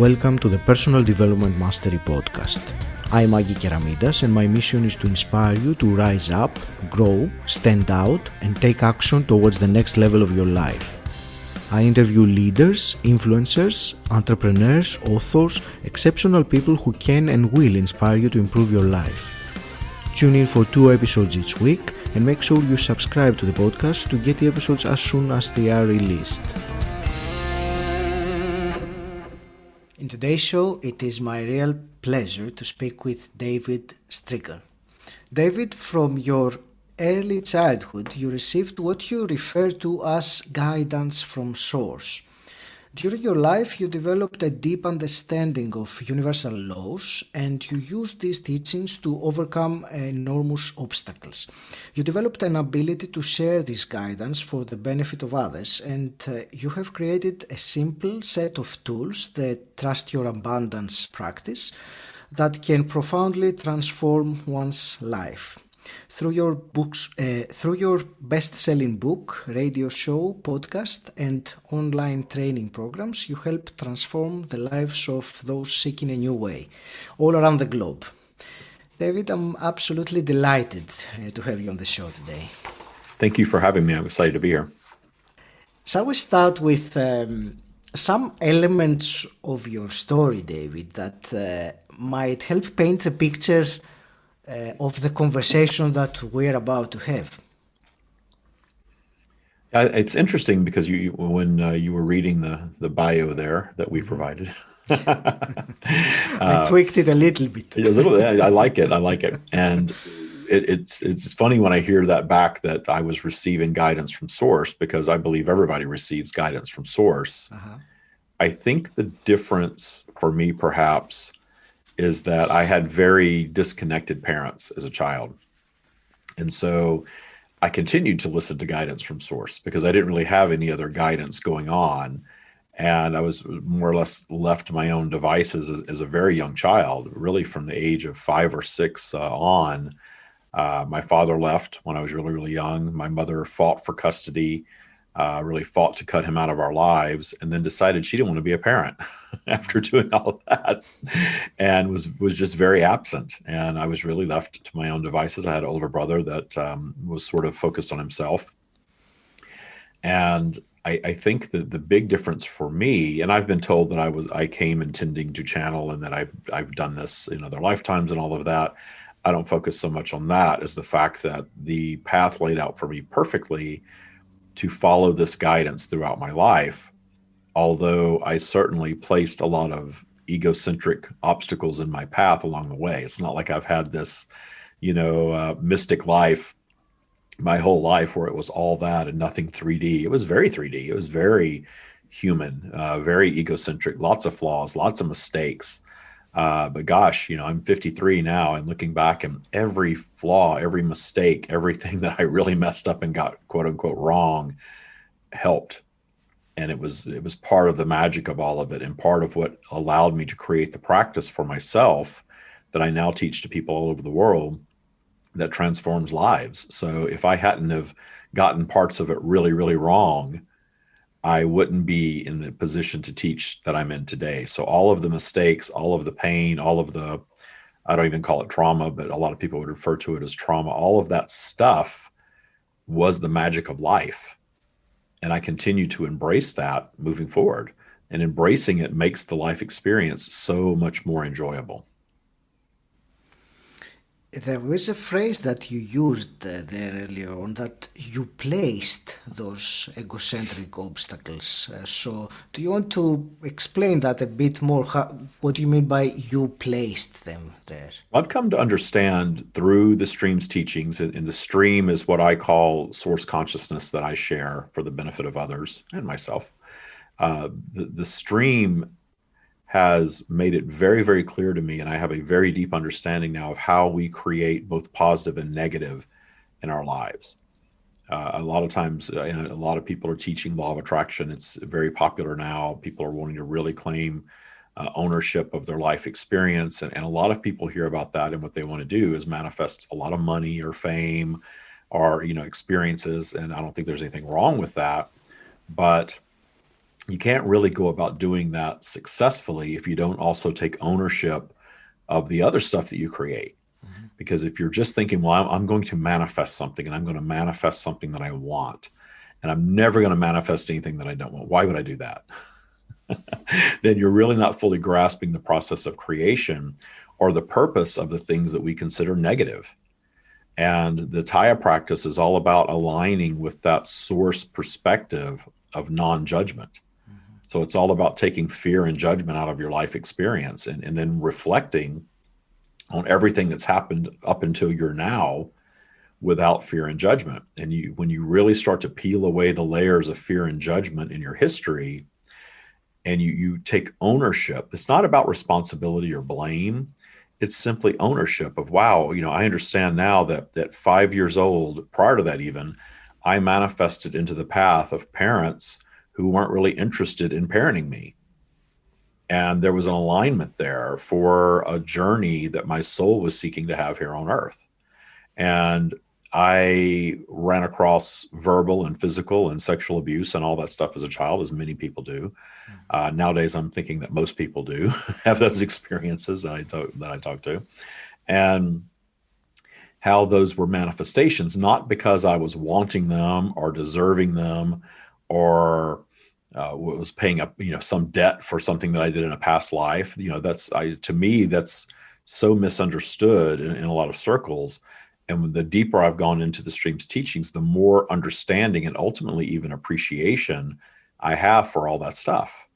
Welcome to the Personal Development Mastery Podcast. I'm Agi Keramidas and my mission is to inspire you to rise up, grow, stand out and take action towards the next level of your life. I interview leaders, influencers, entrepreneurs, authors, exceptional people who can and will inspire you to improve your life. Tune in for 2 episodes each week and make sure you subscribe to the podcast to get the episodes as soon as they are released. In today's show, it is my real pleasure to speak with David Strickel. David, from your early childhood, you received what you refer to as guidance from source. During your life, you developed a deep understanding of universal laws and you used these teachings to overcome enormous obstacles. You developed an ability to share this guidance for the benefit of others, and you have created a simple set of tools, the Trust Your Abundance practice, that can profoundly transform one's life. Through your best-selling book, radio show, podcast, and online training programs, you help transform the lives of those seeking a new way all around the globe. David, I'm absolutely delighted to have you on the show today. Thank you for having me. I'm excited to be here. Shall we start with some elements of your story, David, that might help paint a picture of the conversation that we're about to have? It's interesting because when you were reading the bio there that we provided, I tweaked it a little bit. I like it, and it's funny when I hear that back that I was receiving guidance from source, because I believe everybody receives guidance from source. I think the difference for me perhaps is that I had very disconnected parents as a child. And so I continued to listen to guidance from source because I didn't really have any other guidance going on. And I was more or less left to my own devices as a very young child, really from the age of 5 or 6 on. My father left when I was really, really young. My mother fought for custody, really fought to cut him out of our lives, and then decided she didn't want to be a parent after doing all of that, and was just very absent. And I was really left to my own devices. I had an older brother that was sort of focused on himself. And I think that the big difference for me, and I've been told that I came intending to channel and that I've done this in other lifetimes and all of that. I don't focus so much on that as the fact that the path laid out for me perfectly to follow this guidance throughout my life, although I certainly placed a lot of egocentric obstacles in my path along the way. It's not like I've had this, mystic life my whole life where it was all that and nothing 3D. It was very 3D. It was very human, very egocentric, lots of flaws, lots of mistakes. But gosh, I'm 53 now, and looking back, and every flaw, every mistake, everything that I really messed up and got quote unquote wrong helped. And it was part of the magic of all of it, and part of what allowed me to create the practice for myself that I now teach to people all over the world that transforms lives. So if I hadn't have gotten parts of it really, really wrong, I wouldn't be in the position to teach that I'm in today. So all of the mistakes, all of the pain, all of the, I don't even call it trauma, but a lot of people would refer to it as trauma. All of that stuff was the magic of life. And I continue to embrace that moving forward. And embracing it makes the life experience so much more enjoyable. There was a phrase that you used there earlier on, that you placed those egocentric obstacles. So do you want to explain that a bit more? What do you mean by you placed them there? I've come to understand through the stream's teachings, and the stream is what I call source consciousness that I share for the benefit of others and myself. The stream has made it very, very clear to me, and I have a very deep understanding now of how we create both positive and negative in our lives. A lot of times, a lot of people are teaching law of attraction. It's very popular now. People are wanting to really claim ownership of their life experience. And a lot of people hear about that, and what they want to do is manifest a lot of money or fame or, experiences. And I don't think there's anything wrong with that. But you can't really go about doing that successfully if you don't also take ownership of the other stuff that you create. Because if you're just thinking, well, I'm going to manifest something, and I'm going to manifest something that I want, and I'm never going to manifest anything that I don't want, why would I do that? Then you're really not fully grasping the process of creation or the purpose of the things that we consider negative. And the 𝗁𝗨 practice is all about aligning with that source perspective of non-judgment. So it's all about taking fear and judgment out of your life experience, and then reflecting on everything that's happened up until you're now without fear and judgment. And when you really start to peel away the layers of fear and judgment in your history, and you take ownership, it's not about responsibility or blame. It's simply ownership of, wow, I understand now that at 5 years old, prior to that even, I manifested into the path of parents who weren't really interested in parenting me. And there was an alignment there for a journey that my soul was seeking to have here on earth. And I ran across verbal and physical and sexual abuse and all that stuff as a child, as many people do. Nowadays, I'm thinking that most people do have those experiences that I talk to. And how those were manifestations, not because I was wanting them or deserving them or was paying up, some debt for something that I did in a past life. To me, that's so misunderstood in a lot of circles. And the deeper I've gone into the stream's teachings, the more understanding and ultimately even appreciation I have for all that stuff.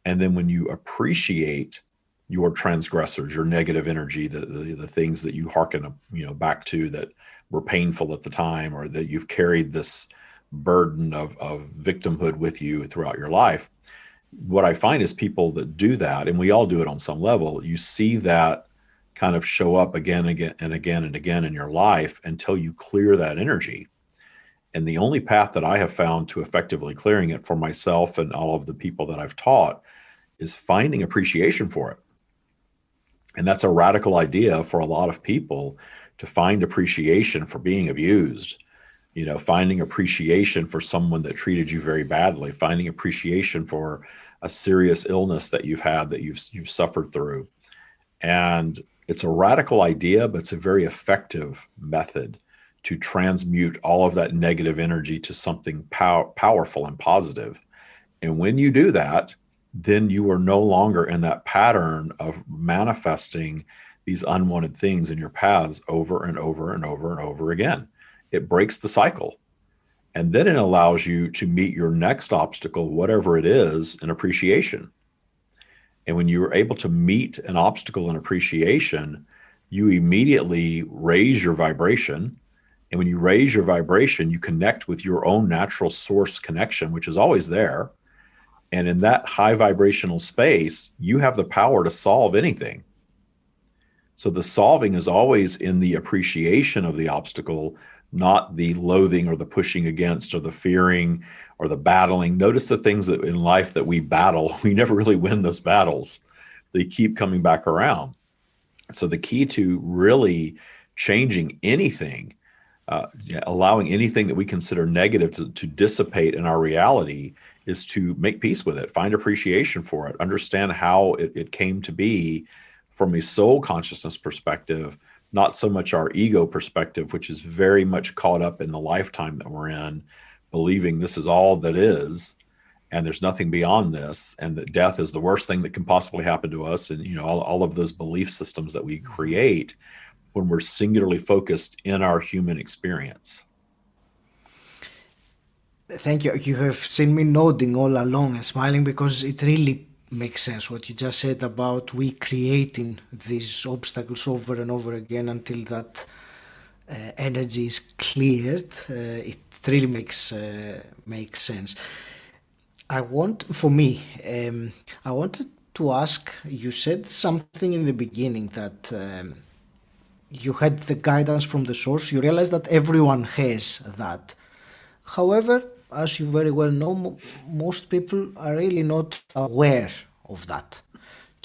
And then when you appreciate your transgressors, your negative energy, the things that you hearken, back to that were painful at the time, or that you've carried this burden of victimhood with you throughout your life. What I find is people that do that, and we all do it on some level, you see that kind of show up again and again in your life until you clear that energy. And the only path that I have found to effectively clearing it for myself and all of the people that I've taught is finding appreciation for it. And that's a radical idea for a lot of people, to find appreciation for being abused, finding appreciation for someone that treated you very badly, finding appreciation for a serious illness that you've had, that you've suffered through. And it's a radical idea, but it's a very effective method to transmute all of that negative energy to something powerful and positive. And when you do that, then you are no longer in that pattern of manifesting these unwanted things in your paths over and over and over and over again. It breaks the cycle. And then it allows you to meet your next obstacle, whatever it is, in appreciation. And when you're able to meet an obstacle in appreciation, you immediately raise your vibration. And when you raise your vibration, you connect with your own natural source connection, which is always there. And in that high vibrational space, you have the power to solve anything. So the solving is always in the appreciation of the obstacle, not the loathing or the pushing against or the fearing or the battling. Notice the things that in life that we battle, we never really win those battles. They keep coming back around. So the key to really changing anything, allowing anything that we consider negative to dissipate in our reality, is to make peace with it, find appreciation for it, understand how it came to be from a soul consciousness perspective, not so much our ego perspective, which is very much caught up in the lifetime that we're in, believing this is all that is, and there's nothing beyond this, and that death is the worst thing that can possibly happen to us. And, all of those belief systems that we create when we're singularly focused in our human experience. Thank you. You have seen me nodding all along and smiling, because it really makes sense what you just said about we creating these obstacles over and over again until that energy is cleared. It really makes sense. I wanted to ask, you said something in the beginning that you had the guidance from the source. You realize that everyone has that. However, as you very well know, most people are really not aware of that.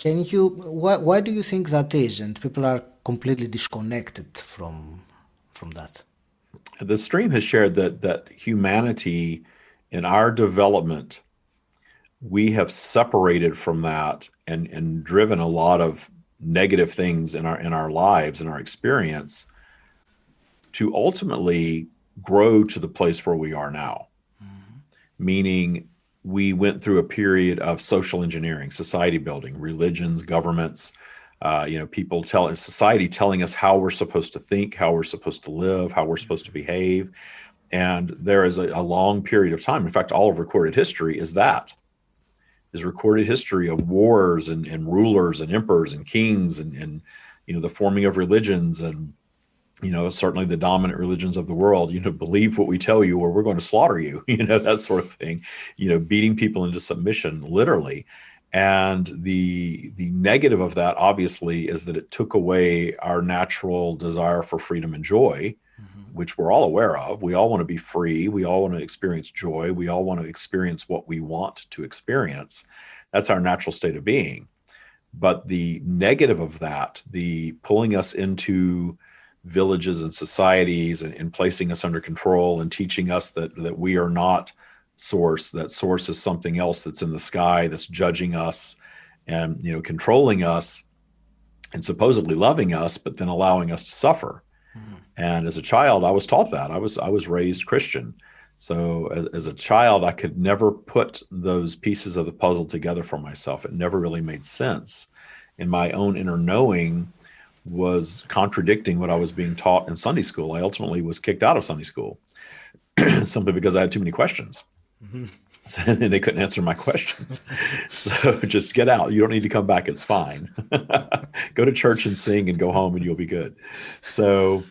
Why do you think that is? And people are completely disconnected from that. The stream has shared that humanity in our development we have separated from that and driven a lot of negative things in our lives and our experience to ultimately grow to the place where we are now. Meaning we went through a period of social engineering, society building, religions, governments, people society telling us how we're supposed to think, how we're supposed to live, how we're supposed to behave. And there is a long period of time. In fact, all of recorded history is recorded history of wars and rulers and emperors and kings and the forming of religions and, certainly the dominant religions of the world, believe what we tell you or we're going to slaughter you, that sort of thing, beating people into submission, literally. And the negative of that, obviously, is that it took away our natural desire for freedom and joy, which we're all aware of. We all want to be free. We all want to experience joy. We all want to experience what we want to experience. That's our natural state of being. But the negative of that, the pulling us into villages and societies and placing us under control and teaching us that we are not source, that source is something else that's in the sky, that's judging us and, controlling us and supposedly loving us, but then allowing us to suffer. And as a child, I was taught that. I was raised Christian. So as a child, I could never put those pieces of the puzzle together for myself. It never really made sense. And my own inner knowing was contradicting what I was being taught in Sunday school. I ultimately was kicked out of Sunday school simply because I had too many questions. So, and they couldn't answer my questions. So just get out. You don't need to come back. It's fine. Go to church and sing and go home and you'll be good. So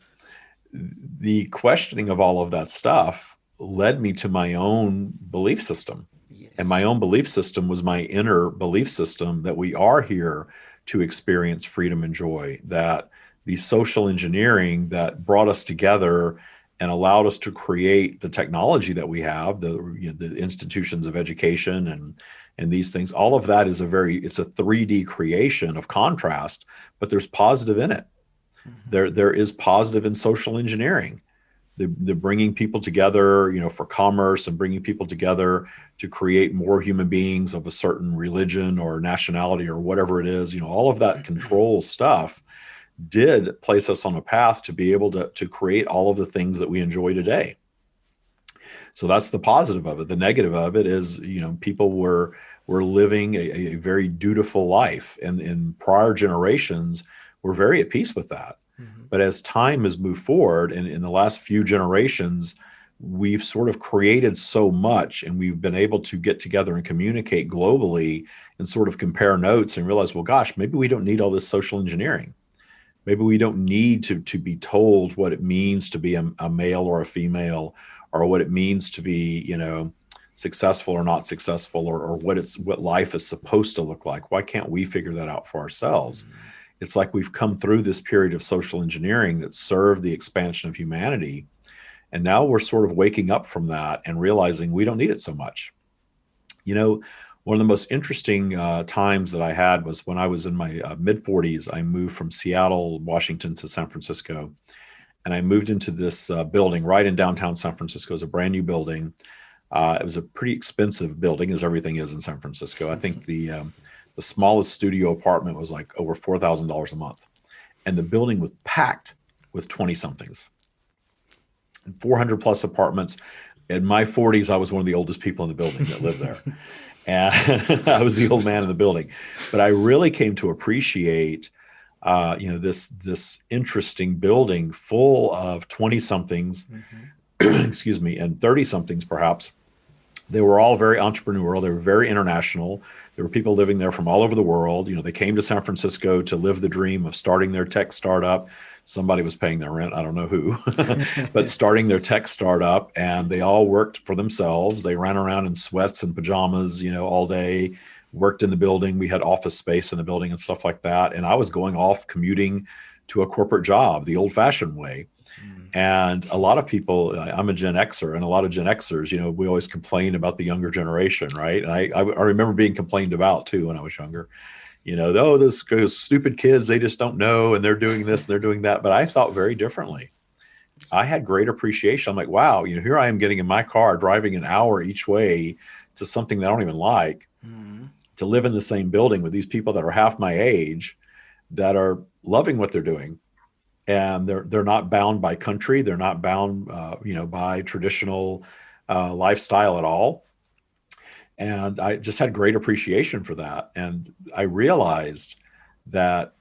the questioning of all of that stuff led me to my own belief system. Yes. And my own belief system was my inner belief system that we are here to experience freedom and joy, that the social engineering that brought us together and allowed us to create the technology that we have, the institutions of education and these things, all of that is it's a 3D creation of contrast, but there's positive in it. There is positive in social engineering. The bringing people together, for commerce and bringing people together to create more human beings of a certain religion or nationality or whatever it is, all of that control stuff did place us on a path to be able to create all of the things that we enjoy today. So that's the positive of it. The negative of it is, people were living a very dutiful life, and in prior generations were very at peace with that. But as time has moved forward, and in the last few generations, we've sort of created so much, and we've been able to get together and communicate globally and sort of compare notes and realize, well, gosh, maybe we don't need all this social engineering. Maybe we don't need to be told what it means to be a male or a female, or what it means to be, successful or not successful, or what life is supposed to look like. Why can't we figure that out for ourselves? It's like we've come through this period of social engineering that served the expansion of humanity. And now we're sort of waking up from that and realizing we don't need it so much. One of the most interesting times that I had was when I was in my mid-40s. I moved from Seattle, Washington to San Francisco. And I moved into this building right in downtown San Francisco. It was a brand new building. It was a pretty expensive building, as everything is in San Francisco. I think the smallest studio apartment was like over $4,000 a month. And the building was packed with 20-somethings. And 400 plus apartments. In my 40s, I was one of the oldest people in the building that lived there. And I was the old man in the building. But I really came to appreciate this interesting building full of 20-somethings, excuse me, and 30-somethings perhaps. They were all very entrepreneurial. They were very international. There were people living there from all over the world. They came to San Francisco to live the dream of starting their tech startup. Somebody was paying their rent. I don't know who, but starting their tech startup, and they all worked for themselves. They ran around in sweats and pajamas, all day, worked in the building. We had office space in the building and stuff like that. And I was going off commuting to a corporate job the old fashioned way. And a lot of people, I'm a Gen Xer, and a lot of Gen Xers, we always complain about the younger generation, right? And I remember being complained about too when I was younger. Those stupid kids, they just don't know, and they're doing this and they're doing that. But I thought very differently. I had great appreciation. I'm like, wow, here I am getting in my car, driving an hour each way to something that I don't even like, to live in the same building with these people that are half my age, that are loving what they're doing. And they're not bound by country. They're not bound, by traditional lifestyle at all. And I just had great appreciation for that. And I realized that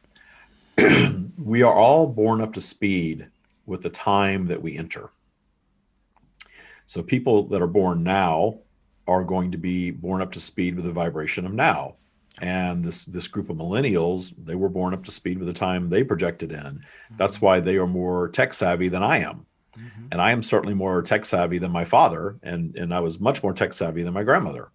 we are all born up to speed with the time that we enter. So people that are born now are going to be born up to speed with the vibration of now. And this group of millennials, they were born up to speed with the time they projected in. That's why they are more tech savvy than I am. And I am certainly more tech savvy than my father. And I was much more tech savvy than my grandmother.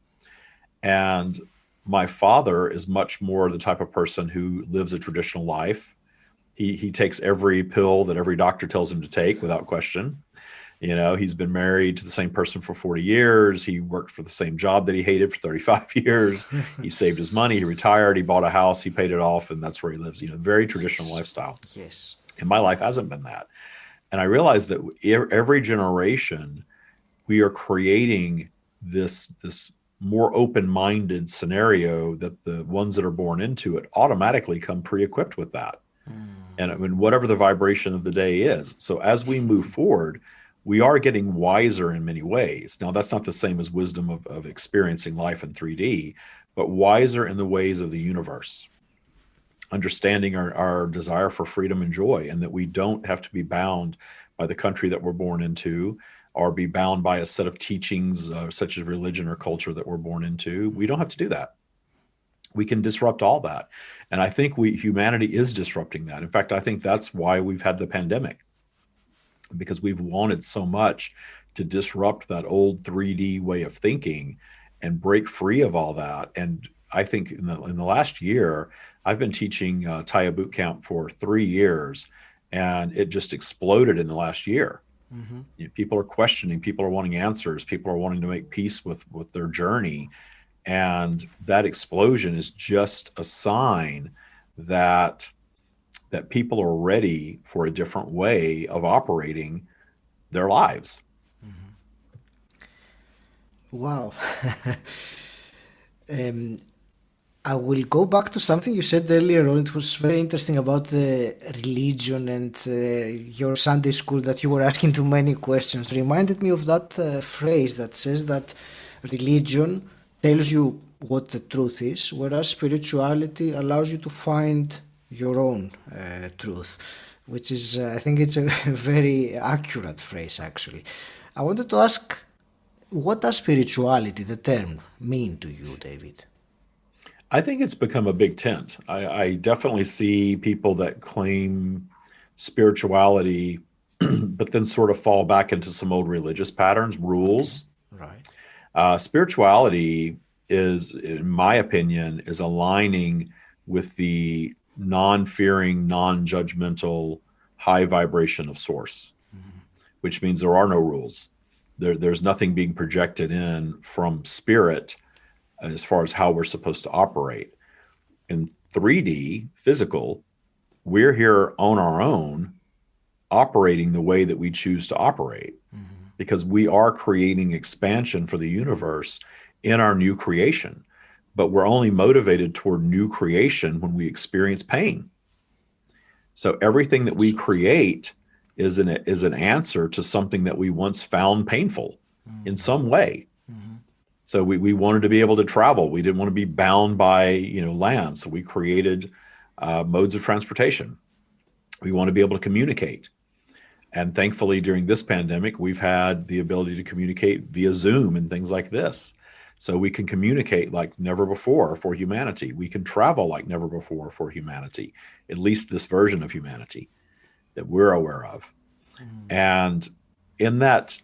And my father is much more the type of person who lives a traditional life. He takes every pill that every doctor tells him to take without question. He's been married to the same person for 40 years. He worked for the same job that he hated for 35 years. He saved his money. He retired. He bought a house. He paid it off. And that's where he lives. Very traditional lifestyle. Yes. And my life hasn't been that. And I realized that every generation, we are creating this more open-minded scenario that the ones that are born into it automatically come pre-equipped with that. And I mean, whatever the vibration of the day is. So as we move forward, we are getting wiser in many ways. Now, that's not the same as wisdom of experiencing life in 3D, but wiser in the ways of the universe, understanding our desire for freedom and joy, and that we don't have to be bound by the country that we're born into, or be bound by a set of teachings such as religion or culture that we're born into. We don't have to do that. We can disrupt all that. And I think humanity is disrupting that. In fact, I think that's why we've had the pandemic, because we've wanted so much to disrupt that old 3D way of thinking and break free of all that. And I think in the last year, I've been teaching Taya boot camp for 3 years, and it just exploded in the last year. People are questioning, people are wanting answers, people are wanting to make peace with their journey. And that explosion is just a sign that people are ready for a different way of operating their lives. Wow. I will go back to something you said earlier on. It was very interesting about the religion and your Sunday school, that you were asking too many questions. Reminded me of that phrase that says that religion tells you what the truth is, whereas spirituality allows you to find your own truth, which is, I think it's a very accurate phrase, actually. I wanted to ask, what does spirituality, the term, mean to you, David? I think it's become a big tent. I definitely see people that claim spirituality, but then sort of fall back into some old religious patterns, rules. Okay. Right. Spirituality is, in my opinion, is aligning with the non-fearing, non-judgmental, high vibration of source, which means there are no rules. There's nothing being projected in from spirit as far as how we're supposed to operate. In 3D, physical, we're here on our own, operating the way that we choose to operate, because we are creating expansion for the universe in our new creation. But we're only motivated toward new creation when we experience pain. So everything that we create is an answer to something that we once found painful in some way. So we wanted to be able to travel. We didn't want to be bound by land. So we created modes of transportation. We want to be able to communicate. And thankfully, during this pandemic, we've had the ability to communicate via Zoom and things like this. So we can communicate like never before for humanity. We can travel like never before for humanity, at least this version of humanity that we're aware of. And in that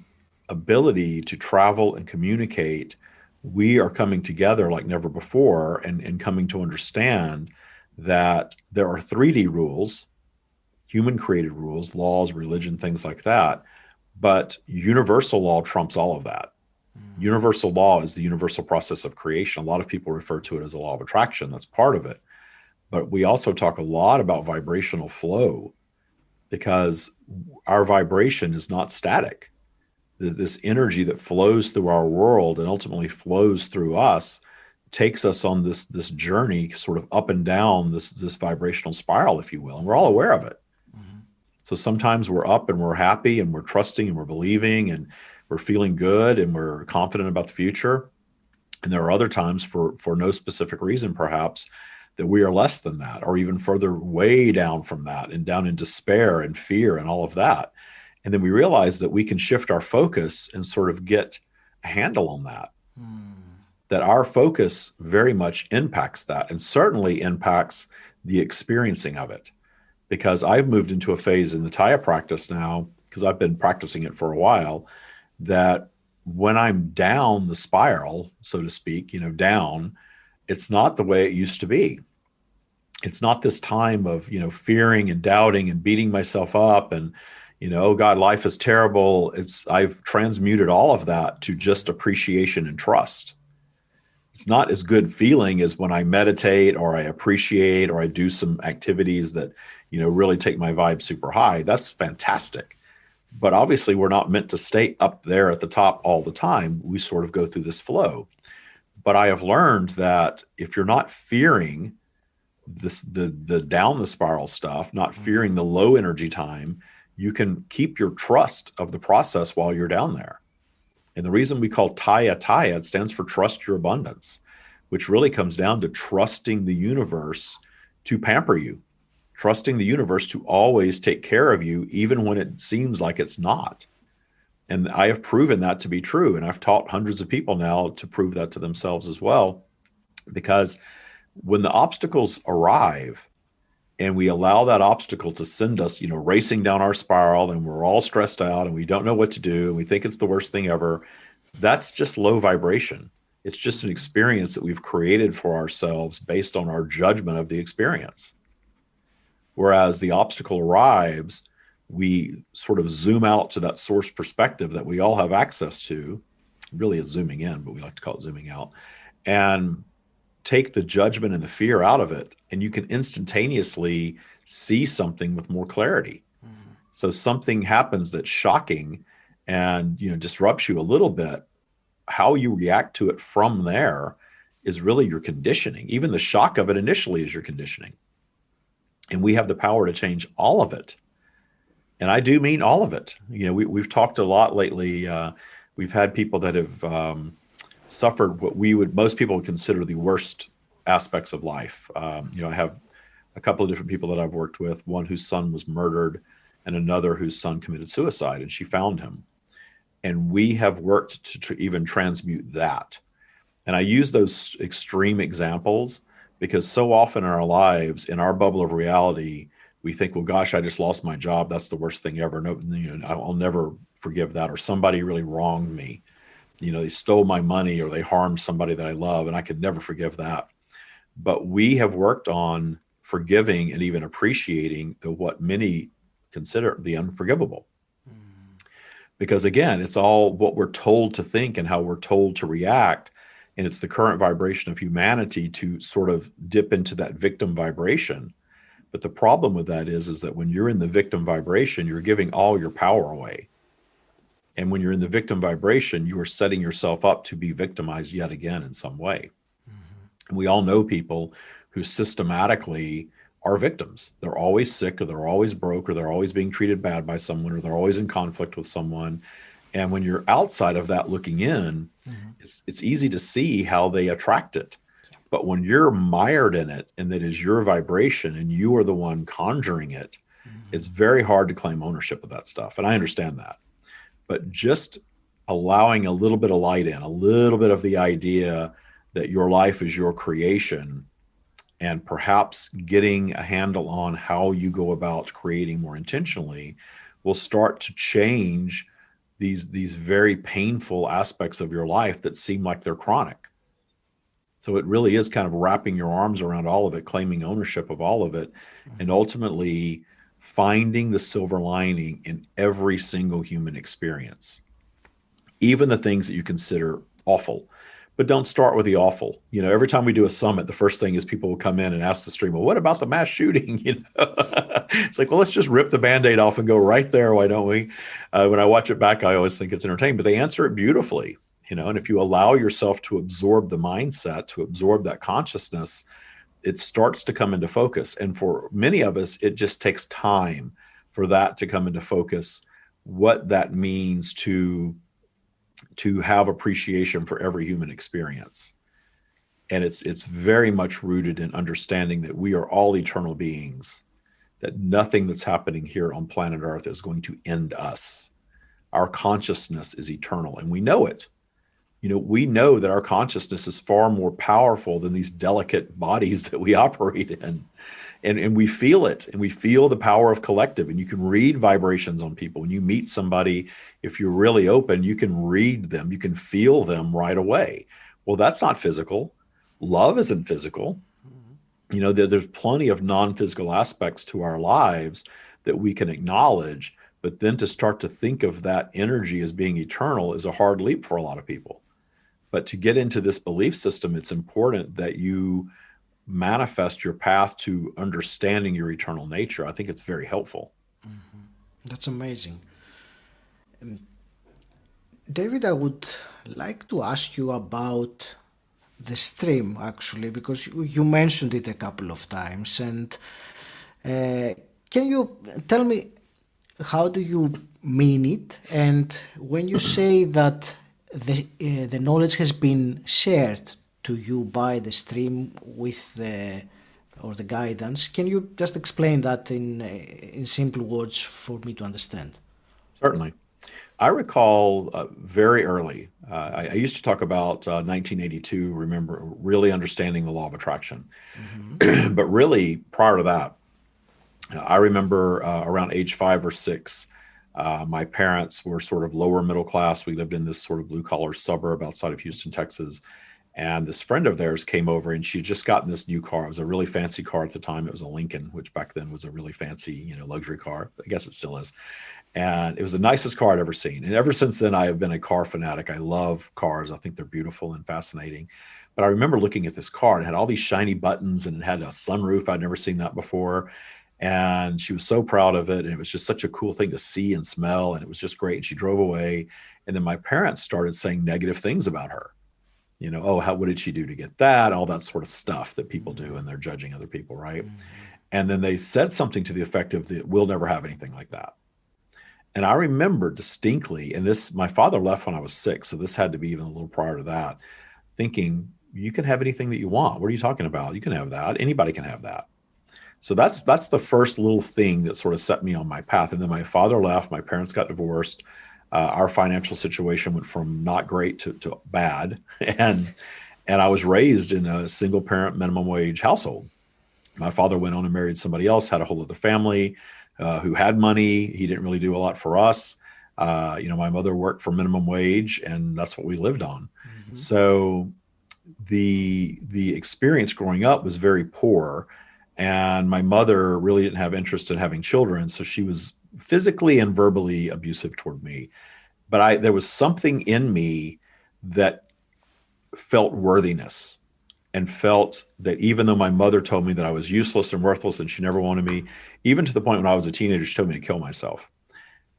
ability to travel and communicate, we are coming together like never before, and coming to understand that there are 3D rules, human created rules, laws, religion, things like that. But universal law trumps all of that. Universal law is the universal process of creation. A lot of people refer to it as the law of attraction. That's part of it. But we also talk a lot about vibrational flow, because our vibration is not static. this energy that flows through our world and ultimately flows through us takes us on this journey sort of up and down this vibrational spiral, if you will, and we're all aware of it. So sometimes we're up and we're happy and we're trusting and we're believing and we're feeling good and we're confident about the future. And there are other times for no specific reason, perhaps, that we are less than that, or even further way down from that and down in despair and fear and all of that. And then we realize that we can shift our focus and sort of get a handle on that. That our focus very much impacts that, and certainly impacts the experiencing of it. Because I've moved into a phase in the 𝗁𝗗𝗄 practice now, because I've been practicing it for a while, that when I'm down the spiral, so to speak, down, it's not the way it used to be. It's not this time of, fearing and doubting and beating myself up and, oh God, life is terrible. I've transmuted all of that to just appreciation and trust. It's not as good feeling as when I meditate or I appreciate or I do some activities that, really take my vibe super high. That's fantastic. But obviously we're not meant to stay up there at the top all the time. We sort of go through this flow. But I have learned that if you're not fearing the down the spiral stuff, not fearing the low energy time, you can keep your trust of the process while you're down there. And the reason we call 𝗁𝗗𝗂, it stands for trust your abundance, which really comes down to trusting the universe to pamper you, trusting the universe to always take care of you, even when it seems like it's not. And I have proven that to be true. And I've taught hundreds of people now to prove that to themselves as well, because when the obstacles arrive and we allow that obstacle to send us, racing down our spiral, and we're all stressed out and we don't know what to do, and we think it's the worst thing ever, that's just low vibration. It's just an experience that we've created for ourselves based on our judgment of the experience. Whereas the obstacle arrives, we sort of zoom out to that source perspective that we all have access to. Really it's zooming in, but we like to call it zooming out, and take the judgment and the fear out of it. And you can instantaneously see something with more clarity. So something happens that's shocking and, disrupts you a little bit. How you react to it from there is really your conditioning. Even the shock of it initially is your conditioning. And we have the power to change all of it. And I do mean all of it. We've talked a lot lately. We've had people that have suffered what most people would consider the worst aspects of life. I have a couple of different people that I've worked with, one whose son was murdered and another whose son committed suicide, and she found him. And we have worked to even transmute that. And I use those extreme examples because so often in our lives, in our bubble of reality, we think, well, gosh, I just lost my job. That's the worst thing ever. No, I'll never forgive that. Or somebody really wronged me. They stole my money or they harmed somebody that I love, and I could never forgive that. But we have worked on forgiving and even appreciating what many consider the unforgivable. Because again, it's all what we're told to think and how we're told to react. And it's the current vibration of humanity to sort of dip into that victim vibration. But the problem with that is that when you're in the victim vibration, you're giving all your power away. And when you're in the victim vibration, you are setting yourself up to be victimized yet again in some way. And we all know people who systematically are victims. They're always sick, or they're always broke, or they're always being treated bad by someone, or they're always in conflict with someone. And when you're outside of that looking in, it's easy to see how they attract it. But when you're mired in it and that is your vibration and you are the one conjuring it, it's very hard to claim ownership of that stuff. And I understand that. But just allowing a little bit of light in, a little bit of the idea that your life is your creation, and perhaps getting a handle on how you go about creating more intentionally will start to change these very painful aspects of your life that seem like they're chronic. So it really is kind of wrapping your arms around all of it, claiming ownership of all of it, and ultimately finding the silver lining in every single human experience, even the things that you consider awful. but don't start with the awful. Every time we do a summit, the first thing is people will come in and ask the stream, well, what about the mass shooting? It's like, well, let's just rip the Band-Aid off and go right there. Why don't we? When I watch it back, I always think it's entertaining, but they answer it beautifully, and if you allow yourself to absorb the mindset, to absorb that consciousness, it starts to come into focus. And for many of us, it just takes time for that to come into focus, what that means to have appreciation for every human experience. And it's very much rooted in understanding that we are all eternal beings, that nothing that's happening here on planet Earth is going to end us. Our consciousness is eternal, and we know it. We know that our consciousness is far more powerful than these delicate bodies that we operate in. And we feel it, and we feel the power of collective, and you can read vibrations on people. When you meet somebody, if you're really open, you can read them, you can feel them right away. Well, that's not physical. Love isn't physical. There's plenty of non-physical aspects to our lives that we can acknowledge, but then to start to think of that energy as being eternal is a hard leap for a lot of people. But to get into this belief system, it's important that you manifest your path to understanding your eternal nature. I think it's very helpful. Mm-hmm. That's amazing. David, I would like to ask you about the stream, actually, because you mentioned it a couple of times. And can you tell me, how do you mean it? And when you say that the knowledge has been shared to you by the stream with the guidance, can you just explain that in simple words for me to understand? Certainly. I recall very early, I used to talk about 1982, remember really understanding the law of attraction. Mm-hmm. But really prior to that, I remember around age 5 or 6, my parents were sort of lower middle class. We lived in this sort of blue collar suburb outside of Houston, Texas. And this friend of theirs came over, and she had just gotten this new car. It was a really fancy car at the time. It was a Lincoln, which back then was a really fancy, luxury car. I guess it still is. And it was the nicest car I'd ever seen. And ever since then, I have been a car fanatic. I love cars. I think they're beautiful and fascinating. But I remember looking at this car, and it had all these shiny buttons, and it had a sunroof. I'd never seen that before. And she was so proud of it. And it was just such a cool thing to see and smell. And it was just great. And she drove away. And then my parents started saying negative things about her. What did she do to get that? All that sort of stuff that people do, and they're judging other people, right? Mm-hmm. And then they said something to the effect of, we'll never have anything like that. And I remember distinctly, and my father left when I was 6, so this had to be even a little prior to that, thinking, you can have anything that you want. What are you talking about? You can have that. Anybody can have that. So that's the first little thing that sort of set me on my path. And then my father left, my parents got divorced. Our financial situation went from not great to bad. And I was raised in a single parent minimum wage household. My father went on and married somebody else, had a whole other family who had money. He didn't really do a lot for us. My mother worked for minimum wage, and that's what we lived on. Mm-hmm. So the experience growing up was very poor. And my mother really didn't have interest in having children. So she was physically and verbally abusive toward me. But there was something in me that felt worthiness and felt that even though my mother told me that I was useless and worthless and she never wanted me, even to the point when I was a teenager, she told me to kill myself,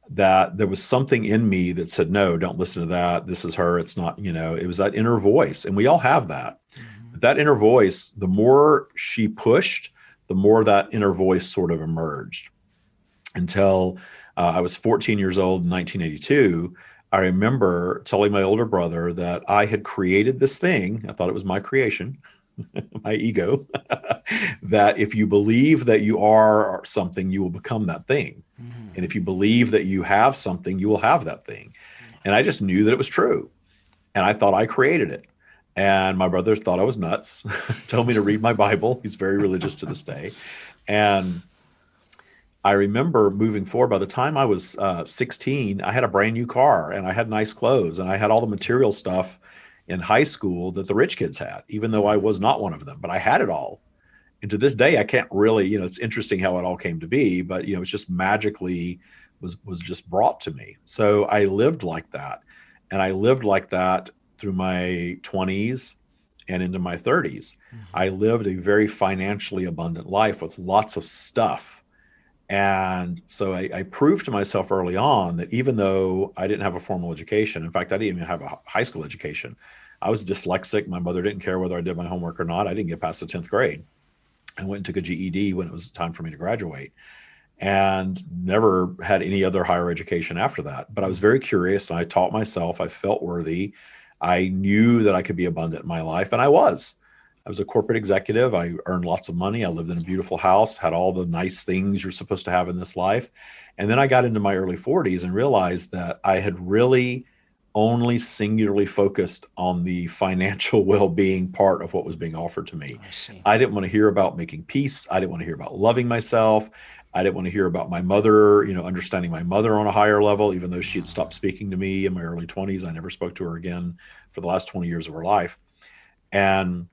that there was something in me that said, no, don't listen to that. This is her. It's not, it was that inner voice. And we all have that. Mm-hmm. But that inner voice, the more she pushed, the more that inner voice sort of emerged. Until I was 14 years old in 1982, I remember telling my older brother that I had created this thing. I thought it was my creation, my ego, that if you believe that you are something, you will become that thing. Mm-hmm. And if you believe that you have something, you will have that thing. And I just knew that it was true. And I thought I created it. And my brother thought I was nuts, told me to read my Bible. He's very religious to this day. And I remember moving forward. By the time I was 16, I had a brand new car, and I had nice clothes, and I had all the material stuff in high school that the rich kids had, even though I was not one of them, but I had it all. And to this day, I can't really, it's interesting how it all came to be, but, it's just magically was just brought to me. So I lived like that. And I lived like that through my 20s and into my 30s. I lived a very financially abundant life with lots of stuff. And so I proved to myself early on that even though I didn't have a formal education, in fact, I didn't even have a high school education. I was dyslexic. My mother didn't care whether I did my homework or not. I didn't get past the 10th grade. I went and took a GED when it was time for me to graduate, and never had any other higher education after that. But I was very curious, and I taught myself. I felt worthy. I knew that I could be abundant in my life, and I was. I was a corporate executive. I earned lots of money. I lived in a beautiful house, had all the nice things you're supposed to have in this life. And then I got into my early 40s and realized that I had really only singularly focused on the financial well-being part of what was being offered to me. I didn't want to hear about making peace. I didn't want to hear about loving myself. I didn't want to hear about my mother, understanding my mother on a higher level, even though she had stopped speaking to me in my early 20s. I never spoke to her again for the last 20 years of her life. And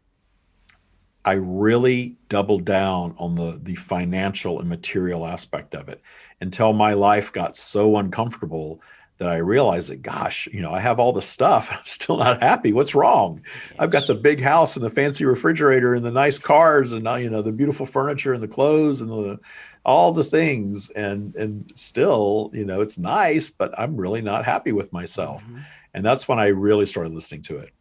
I really doubled down on the financial and material aspect of it until my life got so uncomfortable that I realized that, gosh, I have all the stuff. I'm still not happy. What's wrong? Yes. I've got the big house and the fancy refrigerator and the nice cars and, the beautiful furniture and the clothes and all the things. And still, it's nice, but I'm really not happy with myself. And that's when I really started listening to it.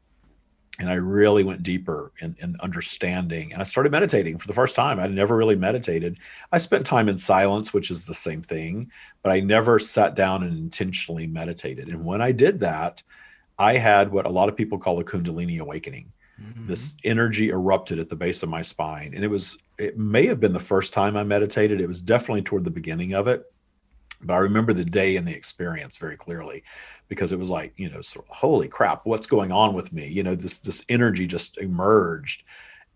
And I really went deeper in understanding. And I started meditating for the first time. I'd never really meditated. I spent time in silence, which is the same thing, but I never sat down and intentionally meditated. And when I did that, I had what a lot of people call a Kundalini awakening. This energy erupted at the base of my spine. And it may have been the first time I meditated. It was definitely toward the beginning of it. But I remember the day and the experience very clearly, because it was like, sort of, holy crap, what's going on with me? This energy just emerged.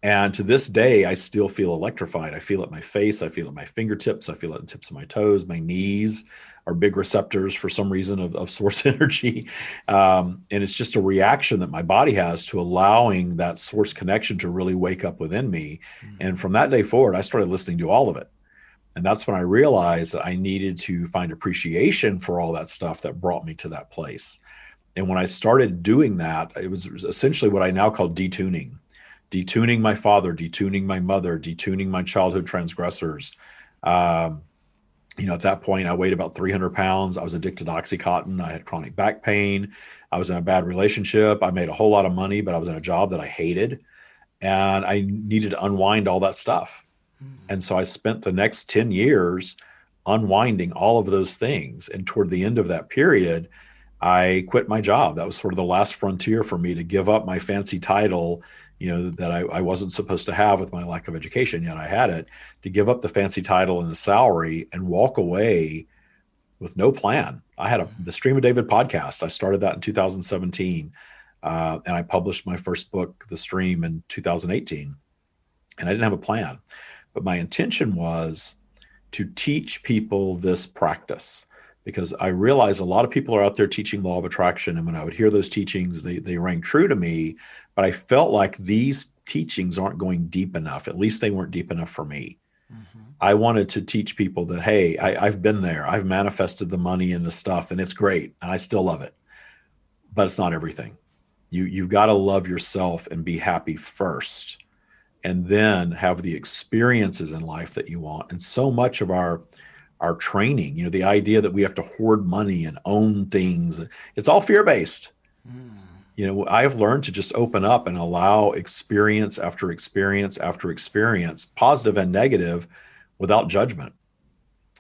And to this day, I still feel electrified. I feel it in my face. I feel it in my fingertips. I feel it in the tips of my toes. My knees are big receptors for some reason of source energy. And it's just a reaction that my body has to allowing that source connection to really wake up within me. And from that day forward, I started listening to all of it. And that's when I realized that I needed to find appreciation for all that stuff that brought me to that place. And when I started doing that, it was essentially what I now call detuning. Detuning my father, detuning my mother, detuning my childhood transgressors. At that point, I weighed about 300 pounds. I was addicted to Oxycontin. I had chronic back pain. I was in a bad relationship. I made a whole lot of money, but I was in a job that I hated. And I needed to unwind all that stuff. And so I spent the next 10 years unwinding all of those things. And toward the end of that period, I quit my job. That was sort of the last frontier for me to give up my fancy title, that I wasn't supposed to have with my lack of education, yet I had it, to give up the fancy title and the salary and walk away with no plan. I had the Stream of David podcast. I started that in 2017. And I published my first book, The Stream, in 2018. And I didn't have a plan. But my intention was to teach people this practice, because I realized a lot of people are out there teaching law of attraction. And when I would hear those teachings, they rang true to me. But I felt like these teachings aren't going deep enough. At least they weren't deep enough for me. I wanted to teach people that, hey, I've been there. I've manifested the money and the stuff, and it's great. And I still love it. But it's not everything. You've got to love yourself and be happy first, and then have the experiences in life that you want. And so much of our training, the idea that we have to hoard money and own things, it's all fear-based. I've learned to just open up and allow experience after experience after experience, positive and negative, without judgment.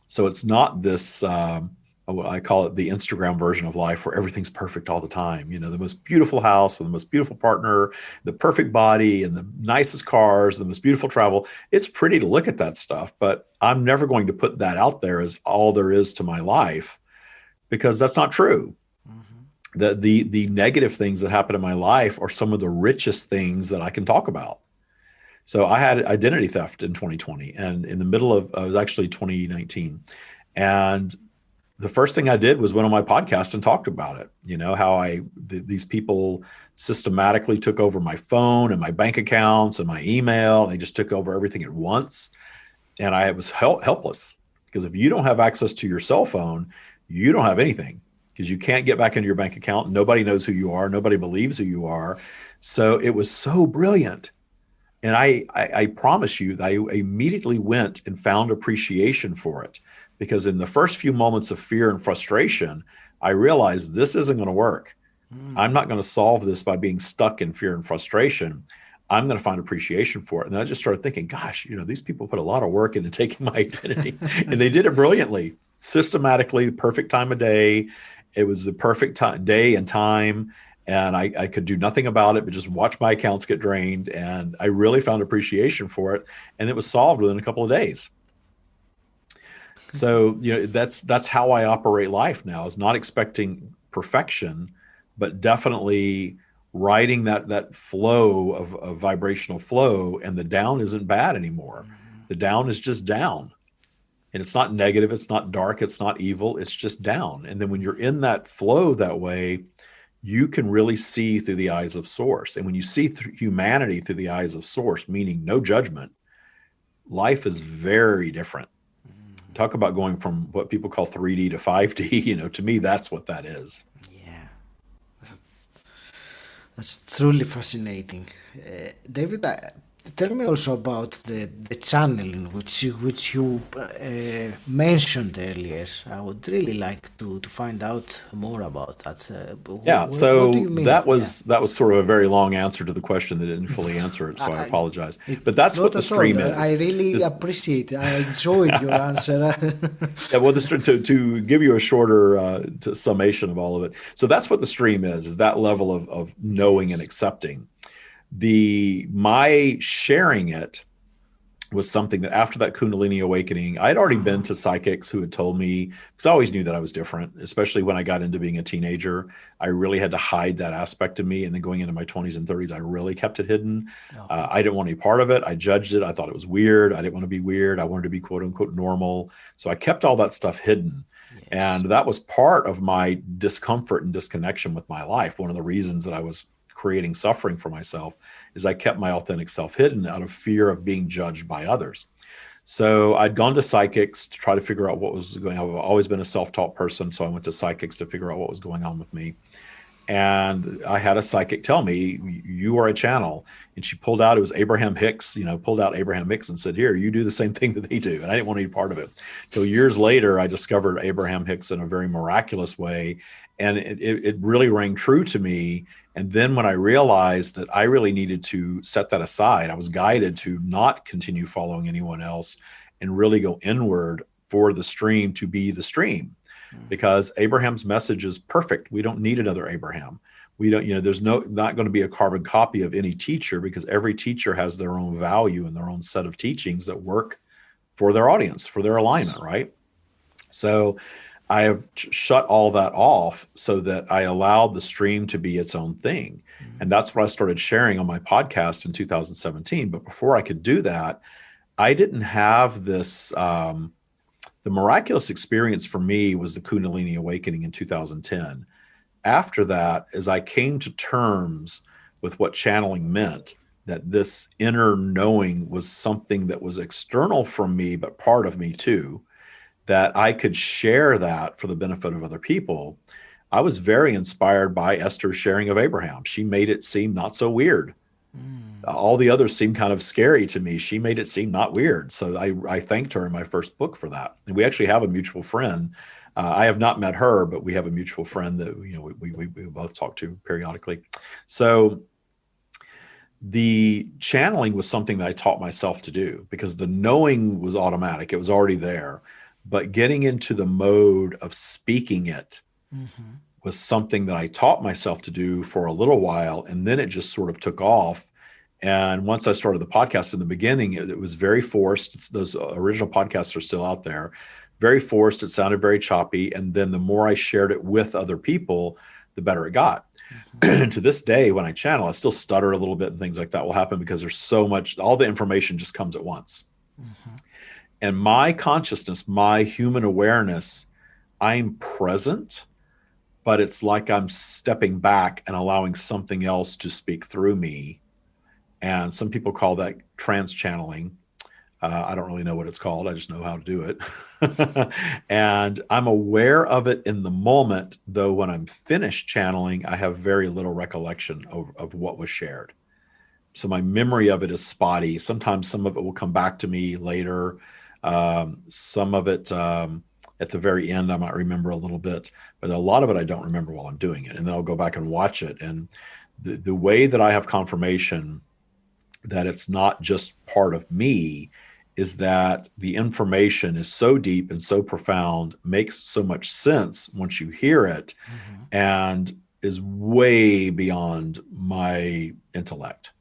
So it's not this, I call it the Instagram version of life, where everything's perfect all the time. The most beautiful house and the most beautiful partner, the perfect body and the nicest cars, the most beautiful travel. It's pretty to look at that stuff, but I'm never going to put that out there as all there is to my life, because that's not true. The negative things that happen in my life are some of the richest things that I can talk about. So I had identity theft in 2020, and in the middle of, it was actually 2019. And the first thing I did was went on my podcast and talked about it. How these people systematically took over my phone and my bank accounts and my email. They just took over everything at once. And I was helpless, because if you don't have access to your cell phone, you don't have anything. because you can't get back into your bank account. Nobody knows who you are. Nobody believes who you are. So it was so brilliant. And I promise you that I immediately went and found appreciation for it, because in the first few moments of fear and frustration, I realized this isn't going to work. I'm not going to solve this by being stuck in fear and frustration. I'm going to find appreciation for it. And I just started thinking, gosh, these people put a lot of work into taking my identity and they did it brilliantly, systematically, perfect time of day. It was the perfect day and time. And I could do nothing about it, but just watch my accounts get drained. And I really found appreciation for it. And it was solved within a couple of days. So, that's how I operate life now, is not expecting perfection, but definitely riding that flow of vibrational flow. And the down isn't bad anymore. The down is just down. And it's not negative. It's not dark. It's not evil. It's just down. And then when you're in that flow that way, you can really see through the eyes of source. And when you see through humanity through the eyes of source, meaning no judgment, life is very different. Talk about going from what people call 3D to 5D. To me, that's what that is. Yeah. That's truly fascinating. David, tell me also about the channeling which you mentioned earlier. I would really like to find out more about that. So what do you mean? that was sort of a very long answer to the question that didn't fully answer it, so I apologize. But that's what the stream is. I really appreciate it. I enjoyed your answer. Well, to give you a shorter summation of all of it. So that's what the stream is that level of knowing and accepting. My sharing it was something that after that Kundalini awakening, I'd already been to psychics who had told me, because I always knew that I was different, especially when I got into being a teenager. I really had to hide that aspect of me. And then going into my 20s and 30s, I really kept it hidden. I didn't want any part of it. I judged it. I thought it was weird. I didn't want to be weird. I wanted to be quote unquote normal. So I kept all that stuff hidden. Yes. And that was part of my discomfort and disconnection with my life. One of the reasons that I was creating suffering for myself is I kept my authentic self hidden out of fear of being judged by others. So I'd gone to psychics to try to figure out what was going on. I've always been a self-taught person, so I went to psychics to figure out what was going on with me. And I had a psychic tell me, you are a channel. And she pulled out, it was Abraham Hicks, pulled out Abraham Hicks and said, here, you do the same thing that they do. And I didn't want any part of it. Till years later, I discovered Abraham Hicks in a very miraculous way. And it really rang true to me. And then when I realized that I really needed to set that aside, I was guided to not continue following anyone else and really go inward for the stream to be the stream. Because Abraham's message is perfect. We don't need another Abraham. We don't, there's not going to be a carbon copy of any teacher, because every teacher has their own value and their own set of teachings that work for their audience, for their alignment, right? So I have shut all that off so that I allowed the stream to be its own thing. And that's what I started sharing on my podcast in 2017. But before I could do that, I didn't have this, the miraculous experience for me was the Kundalini awakening in 2010. After that, as I came to terms with what channeling meant, that this inner knowing was something that was external from me, but part of me too, that I could share that for the benefit of other people. I was very inspired by Esther's sharing of Abraham. She made it seem not so weird. All the others seemed kind of scary to me. She made it seem not weird. So I thanked her in my first book for that. And we actually have a mutual friend. I have not met her, but we have a mutual friend that we both talk to periodically. So the channeling was something that I taught myself to do, because the knowing was automatic. It was already there. But getting into the mode of speaking it was something that I taught myself to do for a little while. And then it just sort of took off. And once I started the podcast in the beginning, it was very forced. Those original podcasts are still out there. Very forced. It sounded very choppy. And then the more I shared it with other people, the better it got. To this day, when I channel, I still stutter a little bit and things like that will happen, because there's so much, all the information just comes at once. And my consciousness, my human awareness, I'm present, but it's like I'm stepping back and allowing something else to speak through me. And some people call that trance channeling. I don't really know what it's called. I just know how to do it. And I'm aware of it in the moment, though when I'm finished channeling, I have very little recollection of what was shared. So my memory of it is spotty. Sometimes some of it will come back to me later. Some of it at the very end, I might remember a little bit, but a lot of it I don't remember while I'm doing it. And then I'll go back and watch it. And the way that I have confirmation that it's not just part of me is that the information is so deep and so profound, makes so much sense once you hear it, and is way beyond my intellect.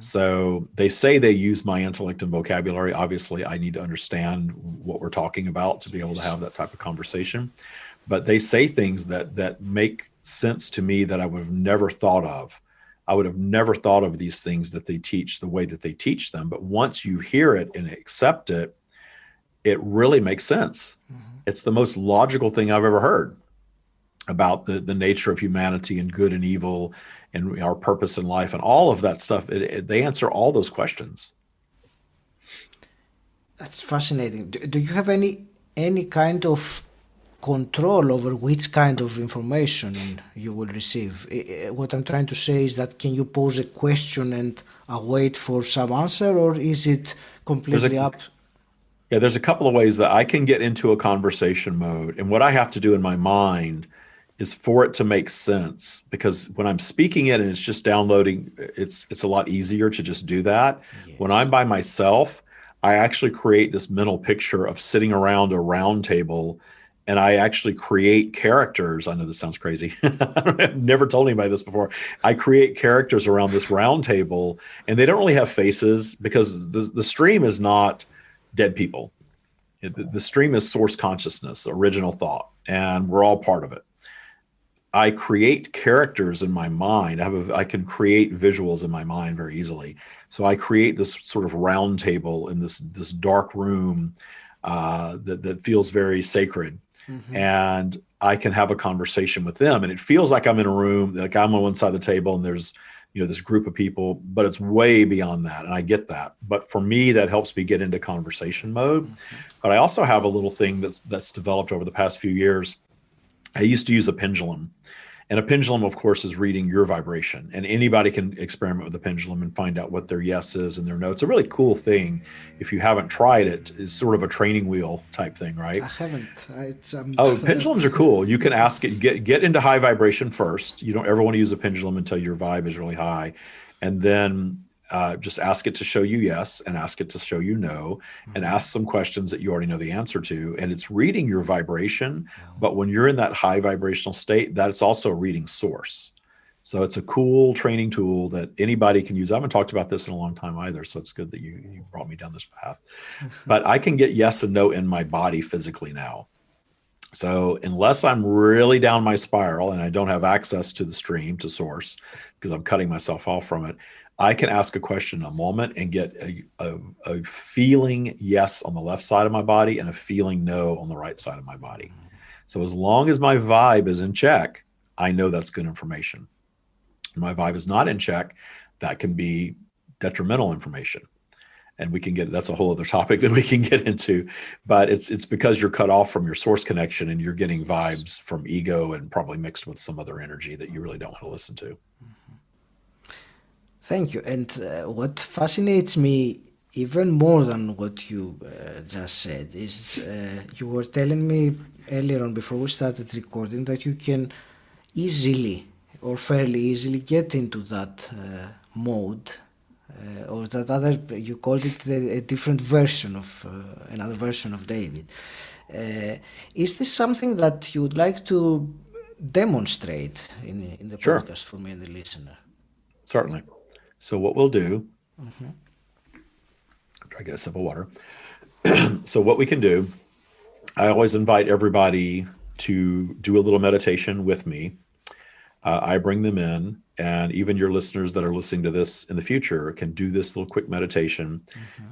So they say they use my intellect and vocabulary. Obviously, I need to understand what we're talking about to be able to have that type of conversation. But they say things that make sense to me that I would have never thought of. I would have never thought of these things that they teach the way that they teach them. But once you hear it and accept it, it really makes sense. It's the most logical thing I've ever heard about the nature of humanity and good and evil and our purpose in life and all of that stuff. They answer all those questions. That's fascinating. Do you have any kind of control over which kind of information you will receive? What I'm trying to say is that can you pose a question and await for some answer, or is it completely up? Yeah, there's a couple of ways that I can get into a conversation mode. And what I have to do in my mind is for it to make sense, because when I'm speaking it and it's just downloading, it's a lot easier to just do that. Yes. When I'm by myself, I actually create this mental picture of sitting around a round table, and I actually create characters. I know this sounds crazy. I've never told anybody this before. I create characters around this round table, and they don't really have faces, because the stream is not dead people. The stream is source consciousness, original thought, and we're all part of it. I create characters in my mind. I can create visuals in my mind very easily. So I create this sort of round table in this dark room that feels very sacred. And I can have a conversation with them, and it feels like I'm in a room, like I'm on one side of the table and there's, this group of people, but it's way beyond that. And I get that. But for me, that helps me get into conversation mode. But I also have a little thing that's developed over the past few years. I used to use a pendulum. And a pendulum, of course, is reading your vibration. And anybody can experiment with a pendulum and find out what their yes is and their no. It's a really cool thing. If you haven't tried it, it's sort of a training wheel type thing, right? I haven't. Pendulums are cool. You can ask it, get into high vibration first. You don't ever want to use a pendulum until your vibe is really high. And then just ask it to show you yes, and ask it to show you no, and ask some questions that you already know the answer to. And it's reading your vibration. But when you're in that high vibrational state, that's also reading source. So it's a cool training tool that anybody can use. I haven't talked about this in a long time either, so it's good that you brought me down this path. But I can get yes and no in my body physically now. So unless I'm really down my spiral and I don't have access to the stream, to source, because I'm cutting myself off from it, I can ask a question in a moment and get a feeling yes on the left side of my body and a feeling no on the right side of my body. So as long as my vibe is in check, I know that's good information. If my vibe is not in check, that can be detrimental information. And that's a whole other topic that we can get into. But it's because you're cut off from your source connection and you're getting vibes from ego and probably mixed with some other energy that you really don't want to listen to. Thank you. And what fascinates me even more than what you just said is you were telling me earlier on, before we started recording, that you can easily or fairly easily get into that mode, or that other, you called it a different version of, another version of David. Is this something that you would like to demonstrate in the Sure. podcast for me and the listener? Certainly. So what we'll do, try to get a sip of water. So what we can do, I always invite everybody to do a little meditation with me. I bring them in, and even your listeners that are listening to this in the future can do this little quick meditation.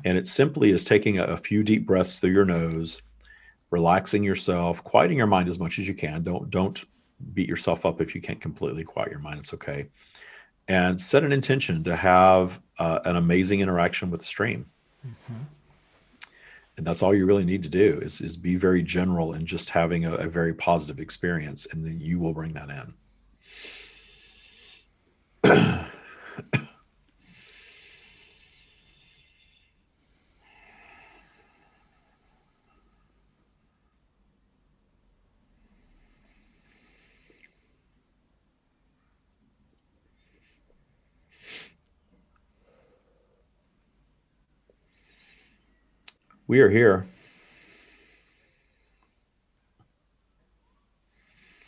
And it simply is taking a few deep breaths through your nose, relaxing yourself, quieting your mind as much as you can. Don't beat yourself up if you can't completely quiet your mind. It's okay. And set an intention to have an amazing interaction with the stream. And that's all you really need to do is be very general and just having a very positive experience, and then you will bring that in. We are here.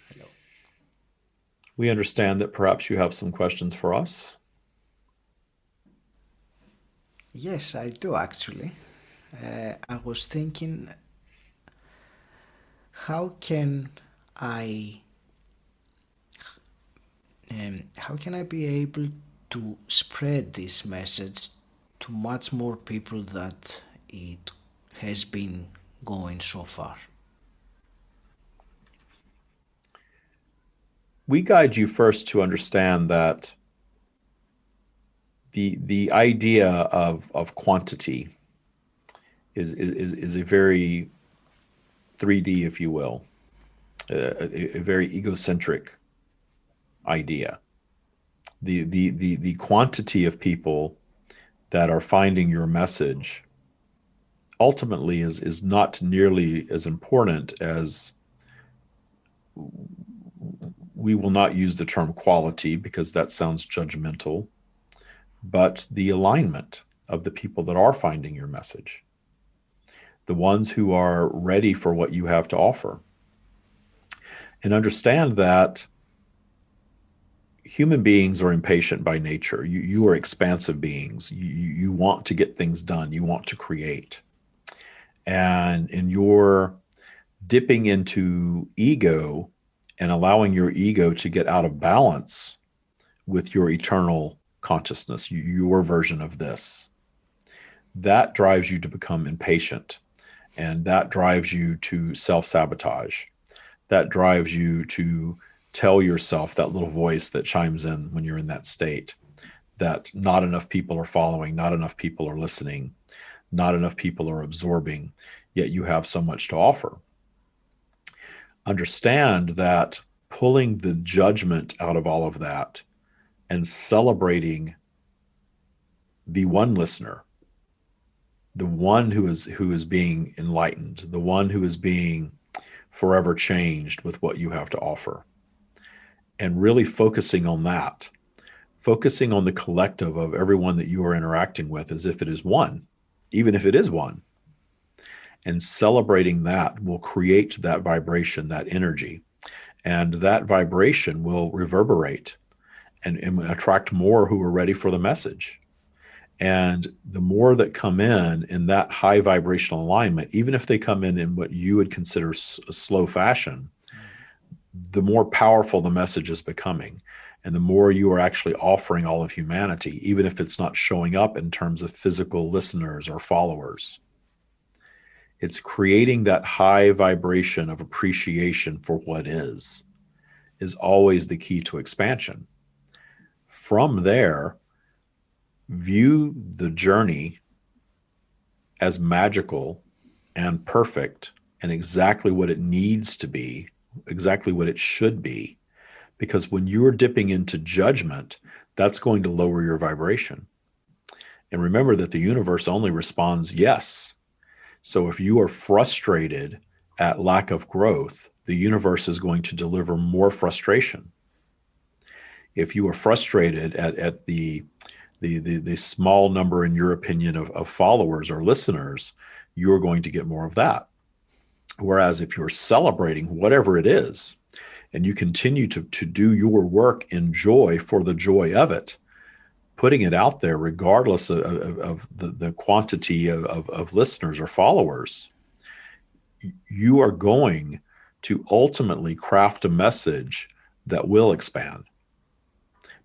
Hello. We understand that perhaps you have some questions for us. Yes, I do actually. I was thinking, how can I be able to spread this message to much more people that it has been going so far? We guide you first to understand that the idea of quantity is a very 3D, if you will, a very egocentric idea. The quantity of people that are finding your message ultimately is not nearly as important as, we will not use the term quality because that sounds judgmental, but the alignment of the people that are finding your message, the ones who are ready for what you have to offer. And understand that human beings are impatient by nature. You are expansive beings. You want to get things done. You want to create. And in your dipping into ego and allowing your ego to get out of balance with your eternal consciousness, your version of this, that drives you to become impatient. And that drives you to self-sabotage. That drives you to tell yourself, that little voice that chimes in when you're in that state, that not enough people are following, not enough people are listening, not enough people are absorbing, yet you have so much to offer. Understand that pulling the judgment out of all of that and celebrating the one listener, the one who is being enlightened, the one who is being forever changed with what you have to offer, and really focusing on that, focusing on the collective of everyone that you are interacting with as if it is one, even if it is one, and celebrating that will create that vibration, that energy, and that vibration will reverberate and attract more who are ready for the message. And the more that come in that high vibrational alignment, even if they come in what you would consider a slow fashion, the more powerful the message is becoming. And the more you are actually offering all of humanity, even if it's not showing up in terms of physical listeners or followers. It's creating that high vibration of appreciation for what is always the key to expansion. From there, view the journey as magical and perfect and exactly what it needs to be, exactly what it should be. Because when you're dipping into judgment, that's going to lower your vibration. And remember that the universe only responds yes. So if you are frustrated at lack of growth, the universe is going to deliver more frustration. If you are frustrated at the small number, in your opinion, of followers or listeners, you're going to get more of that. Whereas if you're celebrating whatever it is, and you continue to do your work in joy for the joy of it, putting it out there regardless of the quantity of listeners or followers, you are going to ultimately craft a message that will expand.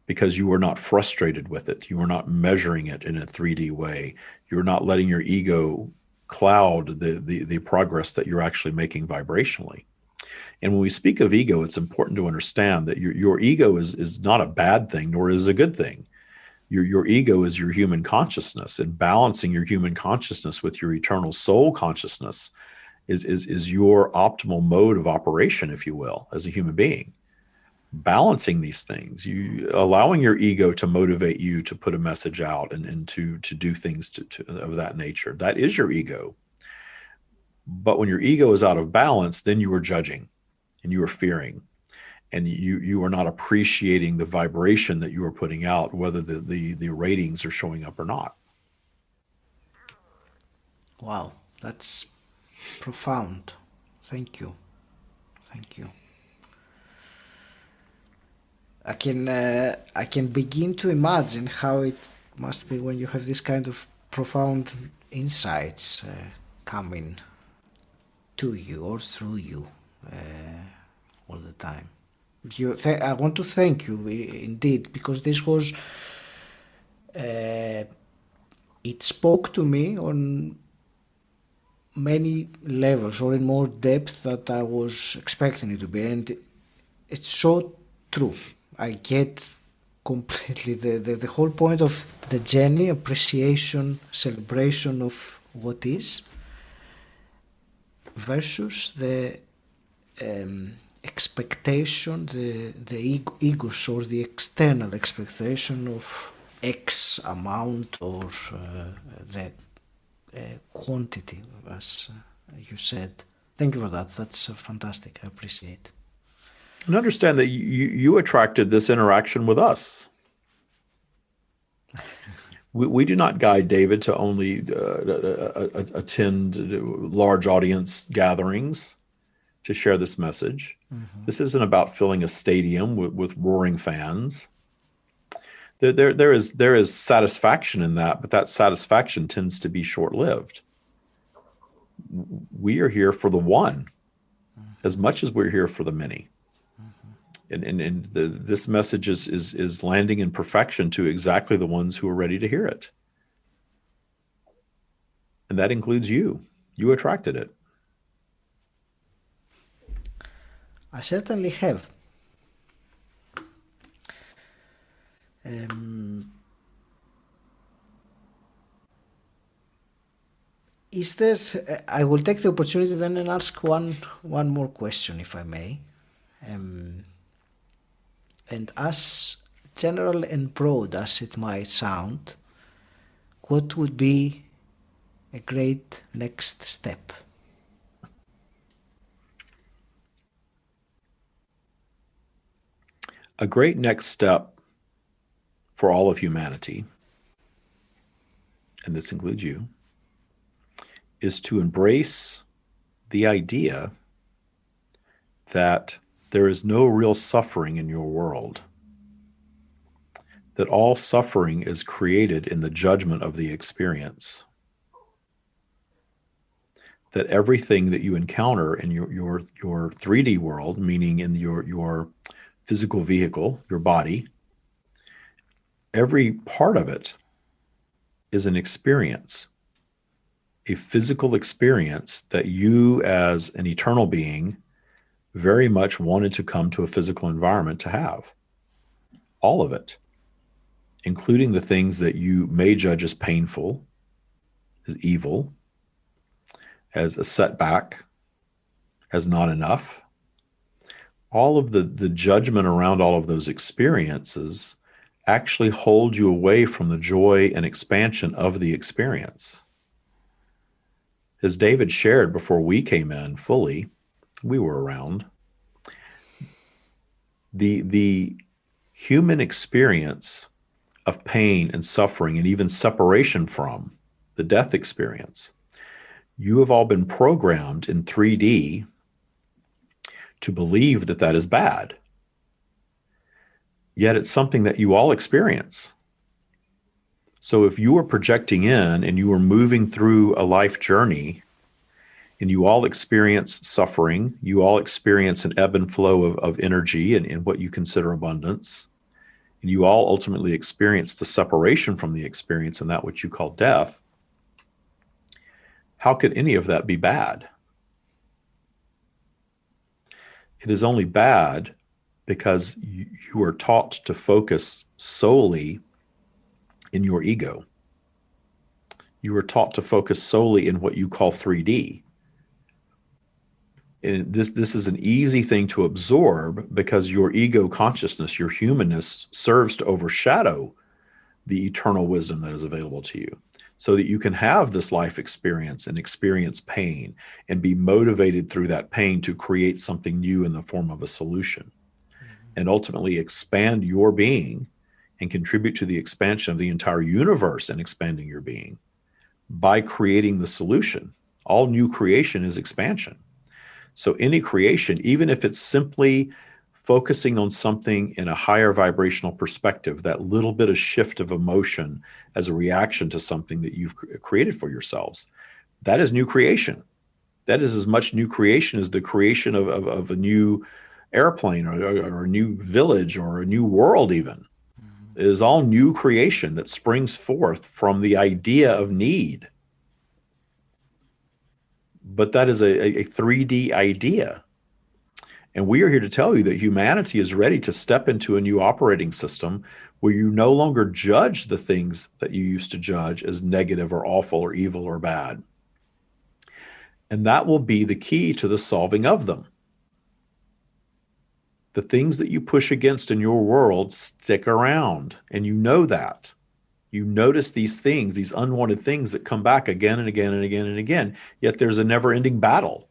Because you are not frustrated with it. You are not measuring it in a 3D way. You're not letting your ego cloud the progress that you're actually making vibrationally. And when we speak of ego, it's important to understand that your ego is not a bad thing, nor is a good thing. Your ego is your human consciousness, and balancing your human consciousness with your eternal soul consciousness is your optimal mode of operation, if you will, as a human being. Balancing these things, you allowing your ego to motivate you to put a message out and to do things of that nature. That is your ego. But when your ego is out of balance, then you are judging and you are fearing, and you are not appreciating the vibration that you are putting out, whether the ratings are showing up or not. Wow, that's profound. Thank you. Thank you. I can begin to imagine how it must be when you have this kind of profound insights coming to you or through you all the time. I want to thank you indeed, because this was it spoke to me on many levels, or in more depth that I was expecting it to be, and it's so true. I get completely the whole point of the journey: appreciation, celebration of what is, versus the expectation, the egos, or the external expectation of X amount, or the quantity, as you said. Thank you for that. That's fantastic. I appreciate it. And understand that you attracted this interaction with us. We do not guide David to only attend large audience gatherings to share this message. Mm-hmm. This isn't about filling a stadium with roaring fans. There is satisfaction in that, but that satisfaction tends to be short-lived. We are here for the one, as much as we're here for the many. And this message is landing in perfection to exactly the ones who are ready to hear it. And that includes you. You attracted it. I certainly have. Is there? I will take the opportunity then and ask one more question, if I may. And as general and broad as it might sound, what would be a great next step? A great next step for all of humanity, and this includes you, is to embrace the idea that there is no real suffering in your world, that all suffering is created in the judgment of the experience, that everything that you encounter in your 3D world, meaning in your physical vehicle, your body, every part of it is an experience, a physical experience that you as an eternal being very much wanted to come to a physical environment to have. All of it, including the things that you may judge as painful, as evil, as a setback, as not enough. All of the judgment around all of those experiences actually hold you away from the joy and expansion of the experience. As David shared before we came in fully, we were around, the human experience of pain and suffering and even separation from the death experience, you have all been programmed in 3D to believe that that is bad. Yet it's something that you all experience. So if you are projecting in and you are moving through a life journey and you all experience suffering, you all experience an ebb and flow of energy and what you consider abundance, and you all ultimately experience the separation from the experience and that which you call death, how could any of that be bad? It is only bad because you are taught to focus solely in your ego. You were taught to focus solely in what you call 3D. And this is an easy thing to absorb because your ego consciousness, your humanness, serves to overshadow the eternal wisdom that is available to you, so that you can have this life experience and experience pain and be motivated through that pain to create something new in the form of a solution, and ultimately expand your being and contribute to the expansion of the entire universe and expanding your being by creating the solution. All new creation is expansion. So any creation, even if it's simply focusing on something in a higher vibrational perspective, that little bit of shift of emotion as a reaction to something that you've created for yourselves, that is new creation. That is as much new creation as the creation of a new airplane or a new village or a new world even. It is all new creation that springs forth from the idea of need. But that is a 3D idea. And we are here to tell you that humanity is ready to step into a new operating system where you no longer judge the things that you used to judge as negative or awful or evil or bad. And that will be the key to the solving of them. The things that you push against in your world stick around, and you know that. You notice these things, these unwanted things that come back again and again and again and again, yet there's a never-ending battle.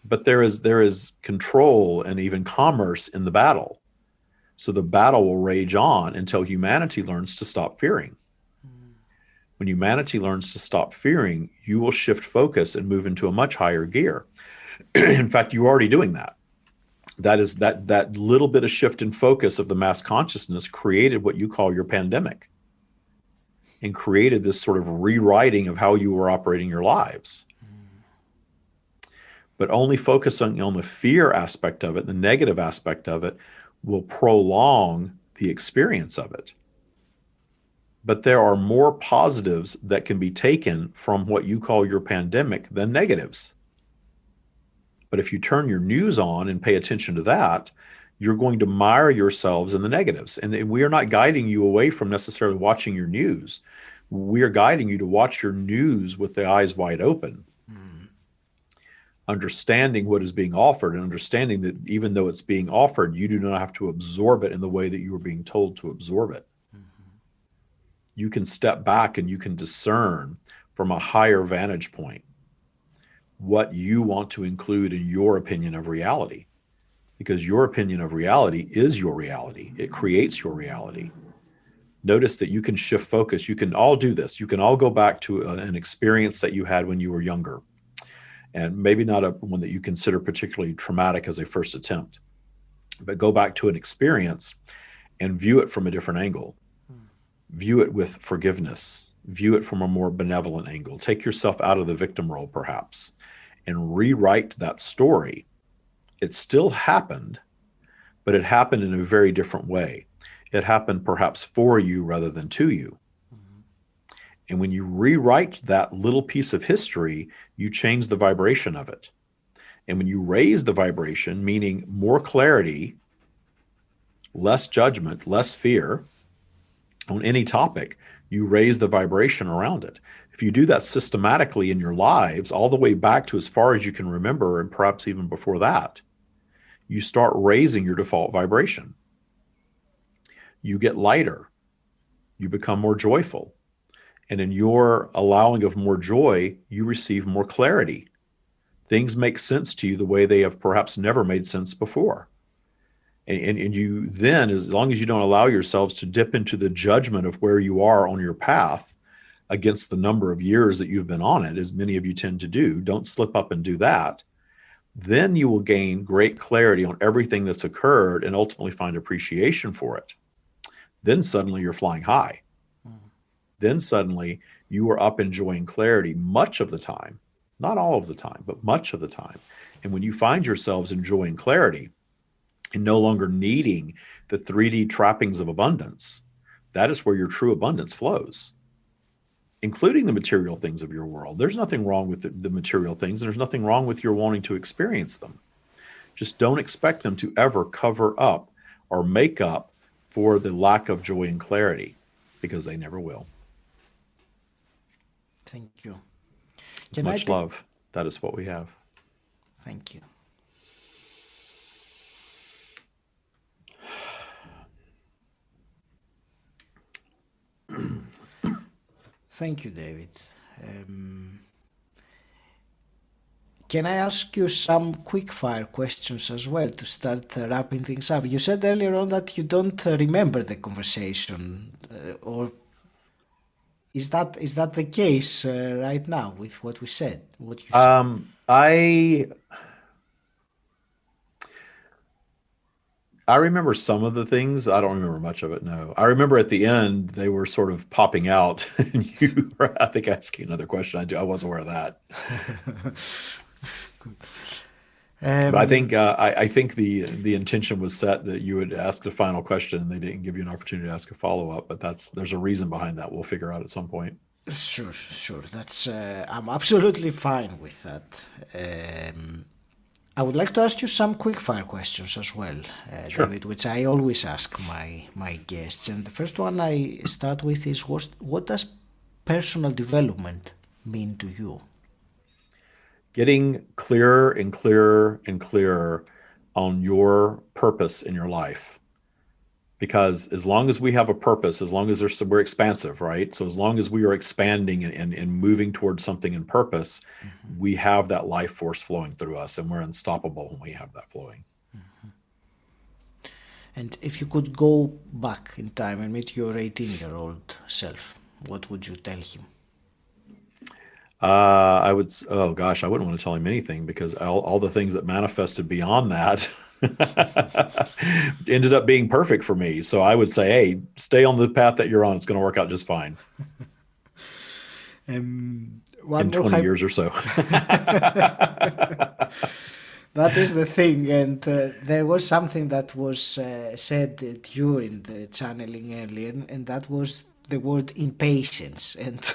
But there is control and even commerce in the battle. So the battle will rage on until humanity learns to stop fearing. When humanity learns to stop fearing, you will shift focus and move into a much higher gear. In fact, you're already doing that. That is that little bit of shift in focus of the mass consciousness created what you call your pandemic, and created this sort of rewriting of how you were operating your lives. But only focusing on the fear aspect of it, the negative aspect of it, will prolong the experience of it. But there are more positives that can be taken from what you call your pandemic than negatives. But if you turn your news on and pay attention to that, you're going to mire yourselves in the negatives. And we are not guiding you away from necessarily watching your news. We are guiding you to watch your news with the eyes wide open. Understanding what is being offered and understanding that even though it's being offered, you do not have to absorb it in the way that you are being told to absorb it. You can step back and you can discern from a higher vantage point what you want to include in your opinion of reality, because your opinion of reality is your reality. It creates your reality. Notice that you can shift focus. You can all do this. You can all go back to an experience that you had when you were younger, and maybe not one that you consider particularly traumatic as a first attempt, but go back to an experience and view it from a different angle. View it with forgiveness. View it from a more benevolent angle. Take yourself out of the victim role, perhaps, and rewrite that story. It still happened, but it happened in a very different way. It happened perhaps for you rather than to you. And when you rewrite that little piece of history, you change the vibration of it. And when you raise the vibration, meaning more clarity, less judgment, less fear on any topic, you raise the vibration around it. If you do that systematically in your lives, all the way back to as far as you can remember, and perhaps even before that, you start raising your default vibration. You get lighter. You become more joyful. And in your allowing of more joy, you receive more clarity. Things make sense to you the way they have perhaps never made sense before. And you then, as long as you don't allow yourselves to dip into the judgment of where you are on your path against the number of years that you've been on it, as many of you tend to do, don't slip up and do that, then you will gain great clarity on everything that's occurred and ultimately find appreciation for it. Then suddenly you're flying high. Then suddenly you are up enjoying clarity much of the time, not all of the time, but much of the time. And when you find yourselves enjoying clarity and no longer needing the 3D trappings of abundance, that is where your true abundance flows, including the material things of your world. There's nothing wrong with the material things, and there's nothing wrong with your wanting to experience them. Just don't expect them to ever cover up or make up for the lack of joy and clarity. because they never will. Thank you. Much love. That is what we have. Thank you. Thank you, David. Can I ask you some quick-fire questions as well to start wrapping things up? You said earlier on that you don't remember the conversation, or is that the case right now with what we said? What you said? I remember some of the things. I don't remember much of it. No, I remember at the end they were sort of popping out, and you were, I think, asking another question. I wasn't aware of that. But I think the intention was set that you would ask the final question, and they didn't give you an opportunity to ask a follow-up. But there's a reason behind that. We'll figure out at some point. Sure. That's I'm absolutely fine with that. I would like to ask you some quick-fire questions as well, Sure. David, which I always ask my guests. And the first one I start with is, what does personal development mean to you? Getting clearer and clearer and clearer on your purpose in your life. Because as long as we have a purpose, as long as we're expansive, right? So as long as we are expanding and moving towards something in purpose, we have that life force flowing through us, and we're unstoppable when we have that flowing. And if you could go back in time and meet your 18-year-old self, what would you tell him? I wouldn't want to tell him anything, because all the things that manifested beyond that ended up being perfect for me. So I would say, hey, stay on the path that you're on. It's going to work out just fine. In 20 years or so. That is the thing. And there was something that was said during the channeling earlier, and that was the word impatience, and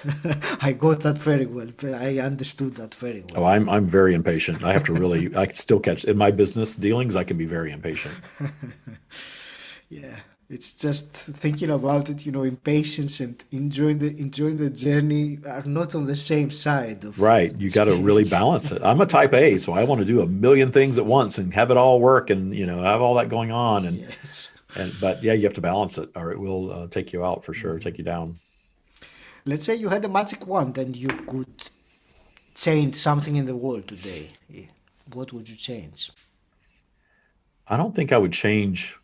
I got that very well. I understood that very well. Oh, I'm very impatient. I have to really, I still catch in my business dealings. I can be very impatient. Yeah, it's just thinking about it. Impatience and enjoying the journey are not on the same side of. Right, you got to really balance it. I'm a type A, so I want to do a million things at once and have it all work, and have all that going on. And yes. But yeah, you have to balance it, or it will take you out for sure, take you down. Let's say you had a magic wand and you could change something in the world today. What would you change? I don't think I would change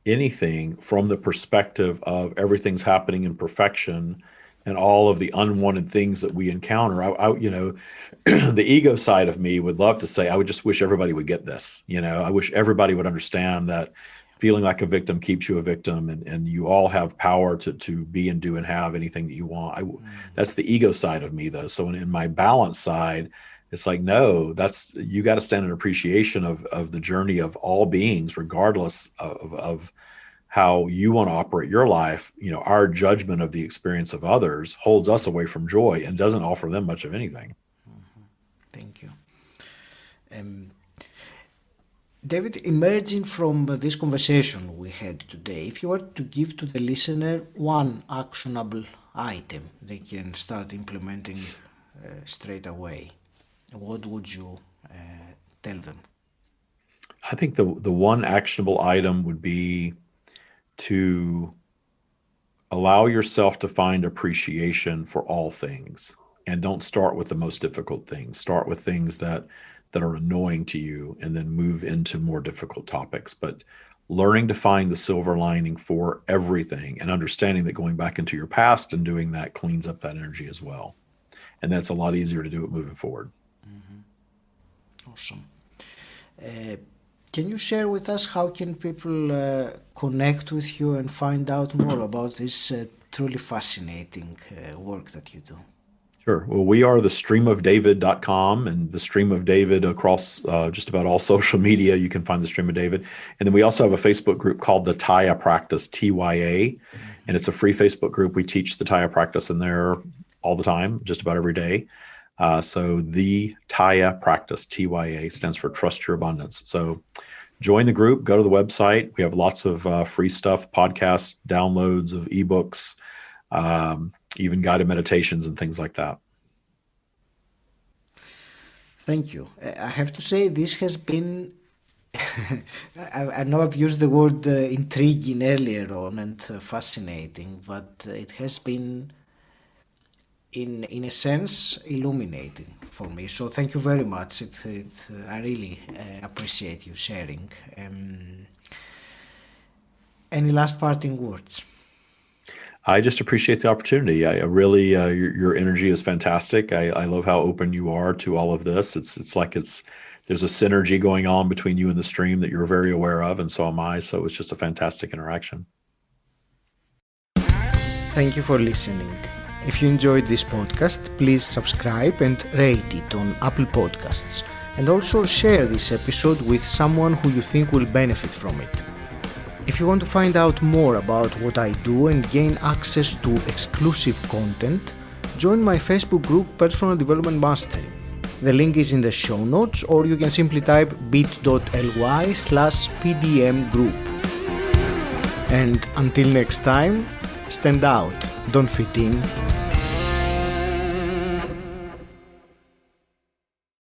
anything from the perspective of everything's happening in perfection and all of the unwanted things that we encounter. The ego side of me would love to say, I would just wish everybody would get this. I wish everybody would understand that feeling like a victim keeps you a victim, and you all have power to be and do and have anything that you want. That's the ego side of me, though. So in my balance side, it's like, no, you got to stand in appreciation of the journey of all beings, regardless of how you want to operate your life. Our judgment of the experience of others holds us away from joy and doesn't offer them much of anything. Thank you. David, emerging from this conversation we had today, if you were to give to the listener one actionable item they can start implementing straight away, what would you tell them? I think the one actionable item would be to allow yourself to find appreciation for all things, and don't start with the most difficult things. Start with things that are annoying to you, and then move into more difficult topics. But learning to find the silver lining for everything, and understanding that going back into your past and doing that cleans up that energy as well. And that's a lot easier to do it moving forward. Awesome. Can you share with us how can people connect with you and find out more about this truly fascinating work that you do? Sure. Well, we are the streamofdavid.com, and the Stream of David across just about all social media. You can find the Stream of David. And then we also have a Facebook group called the Taya Practice, TYA. And it's a free Facebook group. We teach the Taya Practice in there all the time, just about every day. So the Taya Practice, TYA, stands for Trust Your Abundance. So join the group, go to the website. We have lots of free stuff, podcasts, downloads of ebooks, even guided meditations and things like that. Thank you. I have to say this has been, I know I've used the word intriguing earlier on and fascinating, but it has been, in a sense, illuminating for me. So thank you very much. I really appreciate you sharing. Any last parting words? I just appreciate the opportunity. I really, your energy is fantastic. I love how open you are to all of this. It's like there's a synergy going on between you and the stream that you're very aware of, and so am I. So it's just a fantastic interaction. Thank you for listening. If you enjoyed this podcast, please subscribe and rate it on Apple Podcasts. And also share this episode with someone who you think will benefit from it. If you want to find out more about what I do and gain access to exclusive content, join my Facebook group Personal Development Mastery. The link is in the show notes, or you can simply type bit.ly/PDM group. And until next time, stand out, don't fit in.